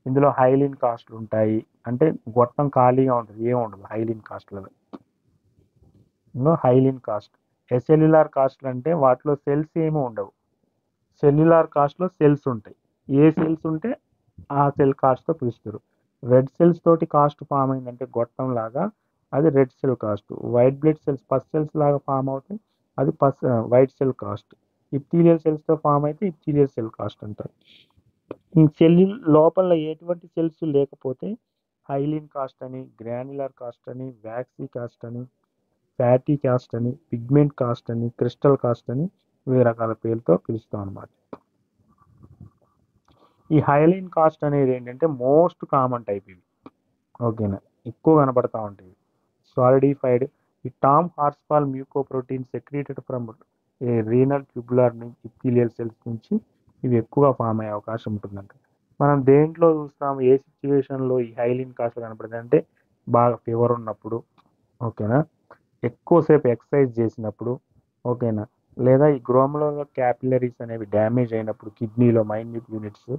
ఇందులో హైలిన్ కాస్ట్లు ఉంటాయి, అంటే గొట్టం ఖాళీగా ఉంటుంది, ఏమి ఉండదు హైలిన్ కాస్ట్లలో. హైలిన్ కాస్ట్. ఎసెల్యులార్ కాస్ట్లు అంటే వాటిలో సెల్స్ ఏమి ఉండవు. సెల్యులార్ కాస్ట్లో సెల్స్ ఉంటాయి, ఏ సెల్స్ ఉంటే ఆ సెల్ కాస్ట్తో పిలుస్తారు. రెడ్ సెల్స్ తోటి కాస్ట్ ఫామ్ అయిందంటే గొట్టం లాగా, అది red cell cast. White blood cells pus cells లాగా ఫామ్ అవుతాయి, అది వైట్ సెల్ కాస్ట్. ఇప్థీలియల్ సెల్స్తో ఫామ్ అయితే ఇప్థీలియల్ సెల్ కాస్ట్ అంటారు. ఈ సెల్ లోపల ఎటువంటి సెల్స్ లేకపోతే హైలిన్ కాస్ట్ అని, గ్రాన్యులర్ కాస్ట్ అని, వ్యాక్సీ కాస్ట్ అని, ఫ్యాటీ కాస్ట్ అని, పిగ్మెంట్ కాస్ట్ అని, క్రిస్టల్ కాస్ట్ అని వివిధ రకాల పేర్లతో పిలుస్తాం అనమాట. ఈ హైలిన్ కాస్ట్ అనేది ఏంటంటే మోస్ట్ కామన్ టైప్ ఇవి. ఓకేనా, ఎక్కువ కనపడతా ఉంటాయి. సాలిడిఫైడ్ ఈ Tamm Horsfall mucoprotein secreted from a renal tubular నుంచి ఇప్థీలియల్ సెల్స్ నుంచి ఇవి ఎక్కువగా ఫామ్ అయ్యే అవకాశం ఉంటుందంట. మనం దేంట్లో చూస్తాము, ఏ సిచ్యువేషన్లో ఈ హైలిన్ కాస్ట్ కనపడుతుంది అంటే బాగా ఫీవర్ ఉన్నప్పుడు, ఓకేనా, ఎక్కువసేపు ఎక్సర్సైజ్ చేసినప్పుడు, ఓకేనా, లేదా ఈ గ్రోమలలో క్యాపిలరీస్ అనేవి డ్యామేజ్ అయినప్పుడు, కిడ్నీలో మైన్యూట్ యూనిట్స్,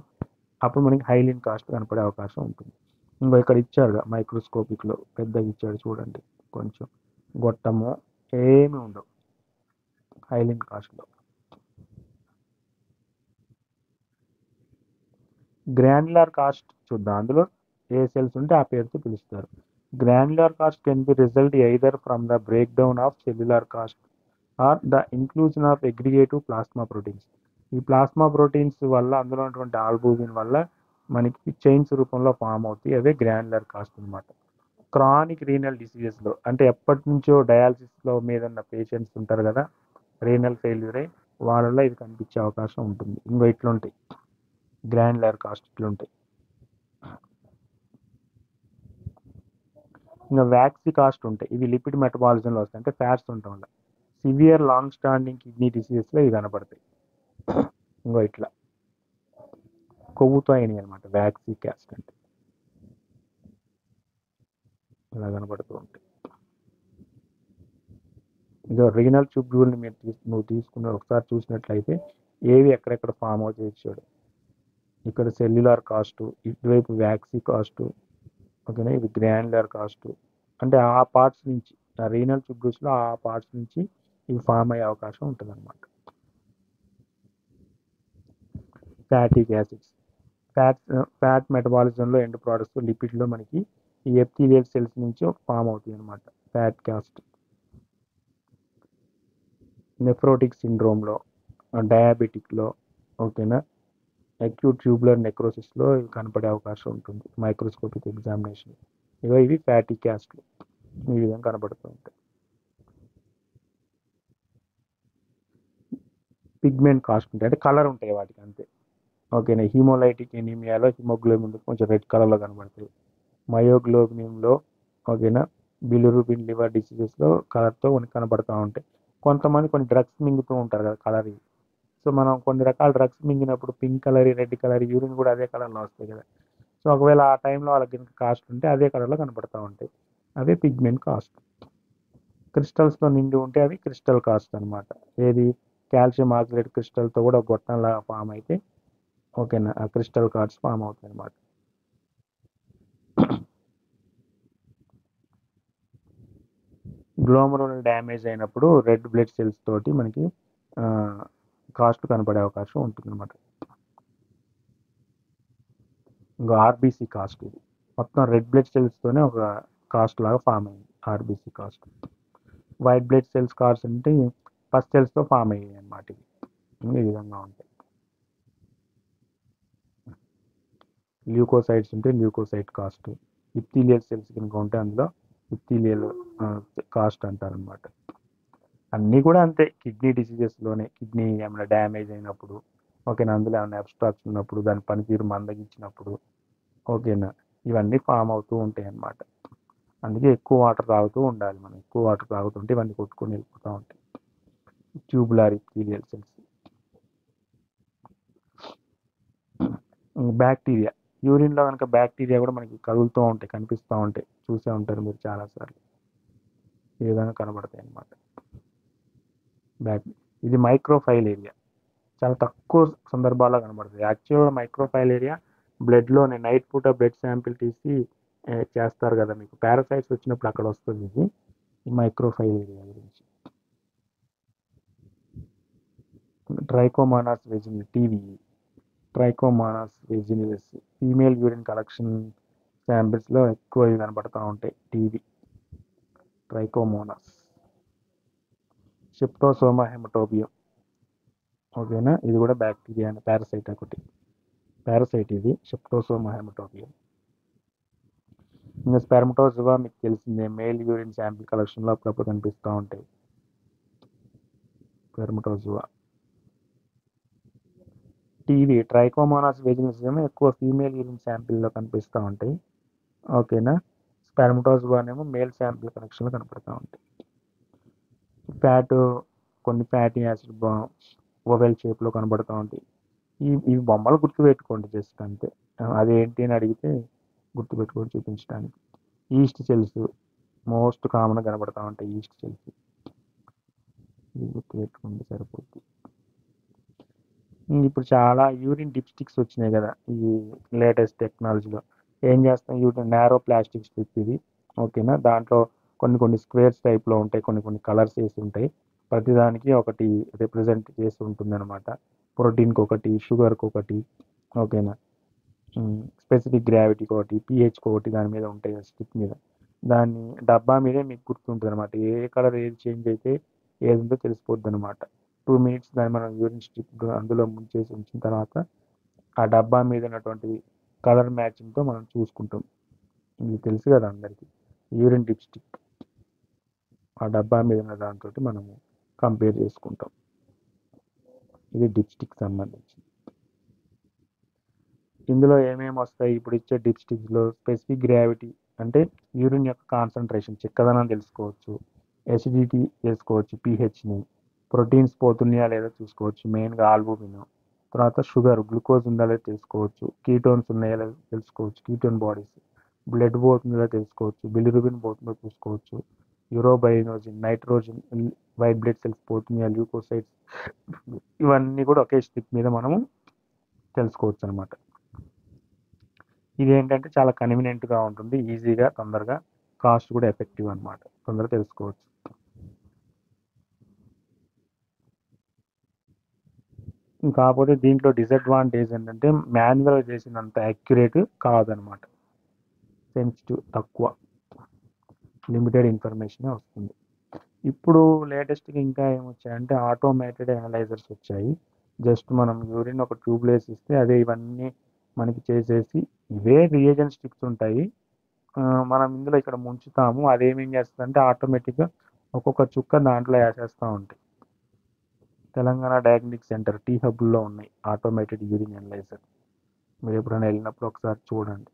అప్పుడు మనకి హైలిన్ కాస్ట్ కనపడే అవకాశం ఉంటుంది. ఇంకో ఇక్కడ ఇచ్చాడు మైక్రోస్కోపిక్లో పెద్దగా ఇచ్చాడు చూడండి, కొంచెం గొట్టము ఏమి ఉండవు హైలిన్ కాస్ట్లో. గ్రాన్యులర్ కాస్ట్ చూద్దాం, అందులో ఏ సెల్స్ ఉంటే ఆ పేరుతో పిలుస్తారు. Granular cast can be result either from the break down of cellular cast or the inclusion of aggregative plasma proteins. ఈ ప్లాస్మా ప్రోటీన్స్ వల్ల, అందులో ఉన్నటువంటి ఆల్బూమిన్ వల్ల మనకి చైన్స్ రూపంలో ఫామ్ అవుతాయి, అవే గ్రాన్యులర్ కాస్ట్ అనమాట. క్రానిక్ రీనల్ డిసీజెస్లో, అంటే ఎప్పటి నుంచో డయాలసిస్లో మీద ఉన్న పేషెంట్స్ ఉంటారు కదా, రీనల్ ఫెయిల్యూర్ అయి, వాళ్ళలో ఇది కనిపించే అవకాశం ఉంటుంది. ఇంకో ఇట్లుంటాయి గ్రాన్యులర్ కాస్ట్, ఇట్లుంటాయి. ఇంకా వ్యాక్సీ కాస్ట్ ఉంటాయి, ఇవి లిపిడ్ మెటబాలిజంలో వస్తాయి, అంటే ఫ్యాట్స్ ఉండటం వల్ల. సివియర్ లాంగ్ స్టాండింగ్ కిడ్నీ డిసీజెస్లో ఇవి కనపడతాయి. ఇంకో ఇట్లా కొవ్వుతో అయినాయి అనమాట వ్యాక్సీ కాస్ట్ అంటే, ఇలా కనపడుతూ ఉంటాయి. ఇదో రీనల్ ట్యూబ్యూల్ని నువ్వు తీసుకున్న ఒకసారి చూసినట్లయితే ఏవి ఎక్కడెక్కడ ఫామ్ అవుతాయి ఇచ్చాడు. ఇక్కడ సెల్యులార్ కాస్ట్, ఇటువైపు వ్యాక్సీ కాస్ట్, ఓకేనా, ఇది గ్రాన్యులర్ కాస్ట్, అంటే ఆ పార్ట్స్ నుంచి, ఆ రీనల్ ట్యూబ్యూల్స్లో ఆ పార్ట్స్ నుంచి ఇవి ఫామ్ అయ్యే అవకాశం ఉంటుంది అనమాట. ఫ్యాటిక్ యాసిడ్స్, ఫ్యాట్ మెటబాలిజంలో ఎండ్ ప్రోడక్ట్స్ లిపిడ్లో మనకి ఈ ఎప్థీలియల్ సెల్స్ నుంచి ఫామ్ అవుతాయి అనమాట ఫ్యాట్ కాస్ట్. నెఫ్రోటిక్ సిండ్రోమ్లో, డయాబెటిక్లో, ఓకేనా, అక్యూట్ ట్యూబులర్ నెక్రోసిస్లో ఇవి కనపడే అవకాశం ఉంటుంది మైక్రోస్కోపిక్ ఎగ్జామినేషన్. ఇవి ఫ్యాటీ క్యాస్ట్లు ఈ విధంగా కనపడుతూ ఉంటాయి. పిగ్మెంట్ కాస్ట్ ఉంటాయి, అంటే కలర్ ఉంటాయి వాటికి అంతే. ఓకేనా, హీమోలైటిక్ ఎనీమియాలో హిమోగ్లోబిన్ కొంచెం రెడ్ కలర్లో కనబడుతుంది. మయోగ్లోబిన్లో, ఓకేనా, బిలిరూబిన్ లివర్ డిసీజెస్లో కలర్తో కొన్ని కనబడుతూ ఉంటాయి. కొంతమంది కొన్ని డ్రగ్స్ మింగుతూ ఉంటారు కదా కలర్. సో మనం కొన్ని రకాల డ్రగ్స్ మింగినప్పుడు pink colour, red colour, urine కూడా అదే కలర్లో వస్తాయి కదా. సో ఒకవేళ ఆ టైంలో వాళ్ళకి కనుక కాస్ట్ ఉంటే అదే కలర్లో కనపడుతూ ఉంటాయి, అవే పిగ్మెంట్ కాస్ట్. క్రిస్టల్స్లో నిండి ఉంటే అవి క్రిస్టల్ కాస్ట్ అనమాట. ఏది, కాల్షియం ఆక్సలేట్ క్రిస్టల్తో కూడా గొట్టంలాగా ఫామ్ అయితే, ఓకేనా, ఆ క్రిస్టల్ కార్డ్స్ ఫామ్ అవుతాయి అనమాట. గ్లోమరుల్ డ్యామేజ్ అయినప్పుడు రెడ్ బ్లడ్ సెల్స్ తోటి మనకి కాస్ట్ కనపడే అవకాశం ఉంటుంది అనమాట. ఇంకా ఆర్బీసీ కాస్ట్, ఇది మొత్తం రెడ్ బ్లడ్ సెల్స్తోనే ఒక కాస్ట్ లాగా ఫామ్ అయింది RBC cost. White blood cells cost అంటే పస్ సెల్స్తో ఫామ్ అయ్యాయి అనమాట. ఇవి ఈ విధంగా ఉంటాయి. ల్యూకోసైడ్స్ ఉంటే ల్యూకోసైడ్ కాస్ట్, ఇప్థీలియల్ సెల్స్ కనుక ఉంటే అందులో ఇప్థీలియల్ కాస్ట్ అంటారనమాట. అన్నీ కూడా అంతే, కిడ్నీ డిసీజెస్లోనే, కిడ్నీ ఏమైనా డ్యామేజ్ అయినప్పుడు, ఓకేనా, అందులో ఏమైనా అబ్స్ట్రాక్షన్ ఉన్నప్పుడు, దాని పనితీరు మందగించినప్పుడు, ఓకేనా, ఇవన్నీ ఫామ్ అవుతూ ఉంటాయి అన్నమాట. అందుకే ఎక్కువ వాటర్ తాగుతూ ఉండాలి మనం, ఎక్కువ వాటర్ తాగుతుంటే ఇవన్నీ కొట్టుకొని వెళ్ళిపోతూ ఉంటాయి. Tubular epithelial cells. బ్యాక్టీరియా, యూరిన్లో కనుక బ్యాక్టీరియా కూడా మనకి కదులుతూ ఉంటాయి, కనిపిస్తూ ఉంటాయి, చూసే ఉంటారు మీరు చాలాసార్లు. ఈ విధంగా కనబడతాయి అన్నమాట. బ్యాక్ ఇది మైక్రోఫైల్ ఏరియా, చాలా తక్కువ సందర్భాల్లో కనబడుతుంది. యాక్చువల్గా మైక్రోఫైల్ ఏరియా బ్లడ్లోనే నైట్ పూట బ్లడ్ శాంపిల్ తీసి చేస్తారు కదా, మీకు పారాసైట్స్ వచ్చినప్పుడు అక్కడ వస్తుంది ఇది, ఈ మైక్రోఫైల్ ఏరియా గురించి. Trichomonas vaginalis TV, Trichomonas vaginalis female urine collection శాంపిల్స్లో ఎక్కువ ఇవి కనబడుతూ ఉంటాయి. TV, trichomonas. షిప్టోసోమా హెమటోబియం, ఓకేనా, ఇది కూడా బ్యాక్టీరియా అని, పారాసైట్ ఒకటి, పారాసైట్ ఇది షిప్టోసోమా హెమటోబియం. ఇంకా స్పెర్మటోజువా మీకు తెలిసిందే, మేల్ యూరిన్ శాంపిల్ కలెక్షన్లో అప్పుడప్పుడు కనిపిస్తూ ఉంటాయి. స్పెర్మటోజువా. టీవీ, ట్రైకోమోనాస్ వెజినిలిస్ ఏమో ఎక్కువ ఫీమేల్ యూరిన్ శాంపిల్లో కనిపిస్తూ ఉంటాయి, ఓకేనా. స్పెర్మటోజువా ఏమో మేల్ శాంపిల్ కలెక్షన్లో కనపడుతూ ఉంటాయి. ఫ్యాట్, కొన్ని ఫ్యాటీ యాసిడ్ ఓవెల్ షేప్లో కనబడుతూ ఉంటాయి. ఈ బొమ్మలు గుర్తుపెట్టుకోండి జస్ట్ అంతే, అదేంటి అని అడిగితే గుర్తుపెట్టుకొని చూపించడానికి. ఈస్ట్ సెల్స్ మోస్ట్ కామన్గా కనబడుతూ ఉంటాయి, ఈస్ట్ సెల్స్, ఇది గుర్తుపెట్టుకోండి సరిపోతుంది. ఇప్పుడు చాలా యూరిన్ డిప్స్టిక్స్ వచ్చినాయి కదా ఈ లేటెస్ట్ టెక్నాలజీలో. ఏం చేస్తాం, యూరిన్ నారో ప్లాస్టిక్ స్ట్రిప్ ఇది, ఓకేనా. దాంట్లో కొన్ని కొన్ని స్క్వేర్స్ టైప్లో ఉంటాయి, కొన్ని కొన్ని కలర్స్ వేసి ఉంటాయి, ప్రతిదానికి ఒకటి రిప్రజెంట్ చేసి ఉంటుంది అనమాట. ప్రోటీన్కి ఒకటి, షుగర్కి ఒకటి, ఓకేనా, స్పెసిఫిక్ గ్రావిటీకి ఒకటి, పిహెచ్కి ఒకటి, దాని మీద ఉంటాయి స్ట్రిప్ మీద. దాన్ని డబ్బా మీదే మీకు గుర్తుంటుంది అనమాట, ఏ కలర్ ఏది చేంజ్ అయితే ఏది ఉందో తెలిసిపోద్ది అనమాట. 2 minutes దాన్ని మనం యూరిన్ స్ట్రిప్ అందులో ముంచేసి ఉంచిన తర్వాత ఆ డబ్బా మీద ఉన్నటువంటి కలర్ మ్యాచింగ్తో మనం చూసుకుంటాం. ఇది తెలుసు కదా అందరికీ, యూరిన్ డిప్స్టిక్, ఆ డబ్బా మీద ఉన్న దాంతో మనము కంపేర్ చేసుకుంటాం. ఇది డిప్స్టిక్ సంబంధించి. ఇందులో ఏమేమి వస్తాయి, ఇప్పుడు ఇచ్చే డిప్స్టిక్స్లో స్పెసిఫిక్ గ్రావిటీ అంటే యూరిన్ యొక్క కాన్సన్ట్రేషన్, చిక్కదనం తెలుసుకోవచ్చు, ఎసిడిటీ తెలుసుకోవచ్చు, పిహెచ్ని, ప్రోటీన్స్ పోతున్నాయా లేదా చూసుకోవచ్చు, మెయిన్గా ఆల్బుమిన్, తర్వాత షుగర్, గ్లూకోజ్ ఉందా లేదా తెలుసుకోవచ్చు, కీటోన్స్ ఉన్నాయా లేదా తెలుసుకోవచ్చు, కీటోన్ బాడీస్, బ్లడ్ పోతుందా తెలుసుకోవచ్చు, బిలిరుబిన్ పోతుందో చూసుకోవచ్చు, urobilinogen, nitrogen, white blood cells పోతున్నాయా, ల్యూకోసైట్స్, ఇవన్నీ కూడా ఒకే స్ట్రిప్ మీద మనము తెలుసుకోవచ్చు అనమాట. ఇది ఏంటంటే చాలా కన్వీనియంట్గా ఉంటుంది, ఈజీగా, తొందరగా, కాస్ట్ కూడా ఎఫెక్టివ్ అనమాట, తొందరగా తెలుసుకోవచ్చు. కాకపోతే దీంట్లో డిసడ్వాంటేజ్ ఏంటంటే మాన్యువల్గా చేసినంత యాక్యురేట్ కాదనమాట, సెన్సిటివ్ తక్కువ, లిమిటెడ్ ఇన్ఫర్మేషనే వస్తుంది. ఇప్పుడు లేటెస్ట్గా ఇంకా ఏమొచ్చాయంటే ఆటోమేటెడ్ అనలైజర్స్ వచ్చాయి. జస్ట్ మనం యూరిన్ ఒక ట్యూబ్లో వేసిస్తే అదే ఇవన్నీ మనకి చేసేసి, ఇవే రియేజెంట్ స్ట్రిప్స్ ఉంటాయి, మనం ఇందులో ఇక్కడ ముంచుతాము, అదేమేం చేస్తుందంటే ఆటోమేటిక్గా ఒక్కొక్క చుక్క దాంట్లో వేసేస్తూ ఉంటాయి. తెలంగాణ డయాగ్నోస్టిక్ సెంటర్ టీ హబ్లో ఉన్నాయి ఆటోమేటెడ్ యూరిన్ అనలైజర్, మీరు ఎప్పుడైనా వెళ్ళినప్పుడు ఒకసారి చూడండి.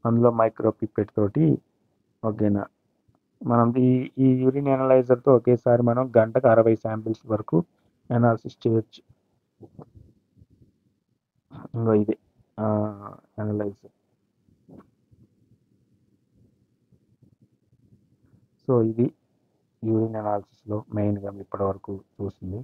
అందులో మైక్రో పిపెట్ తోటి, ఓకేనా, మనం ఈ యూరిన్ అనలైజర్తో ఒకేసారి మనం గంటకు 60 శాంపిల్స్ వరకు అనాలిసిస్ చేయొచ్చు. ఇంకో ఇది అనలైజర్. సో ఇది యూరిన్ అనాలిసిస్లో మెయిన్గా ఇప్పటివరకు చూసింది.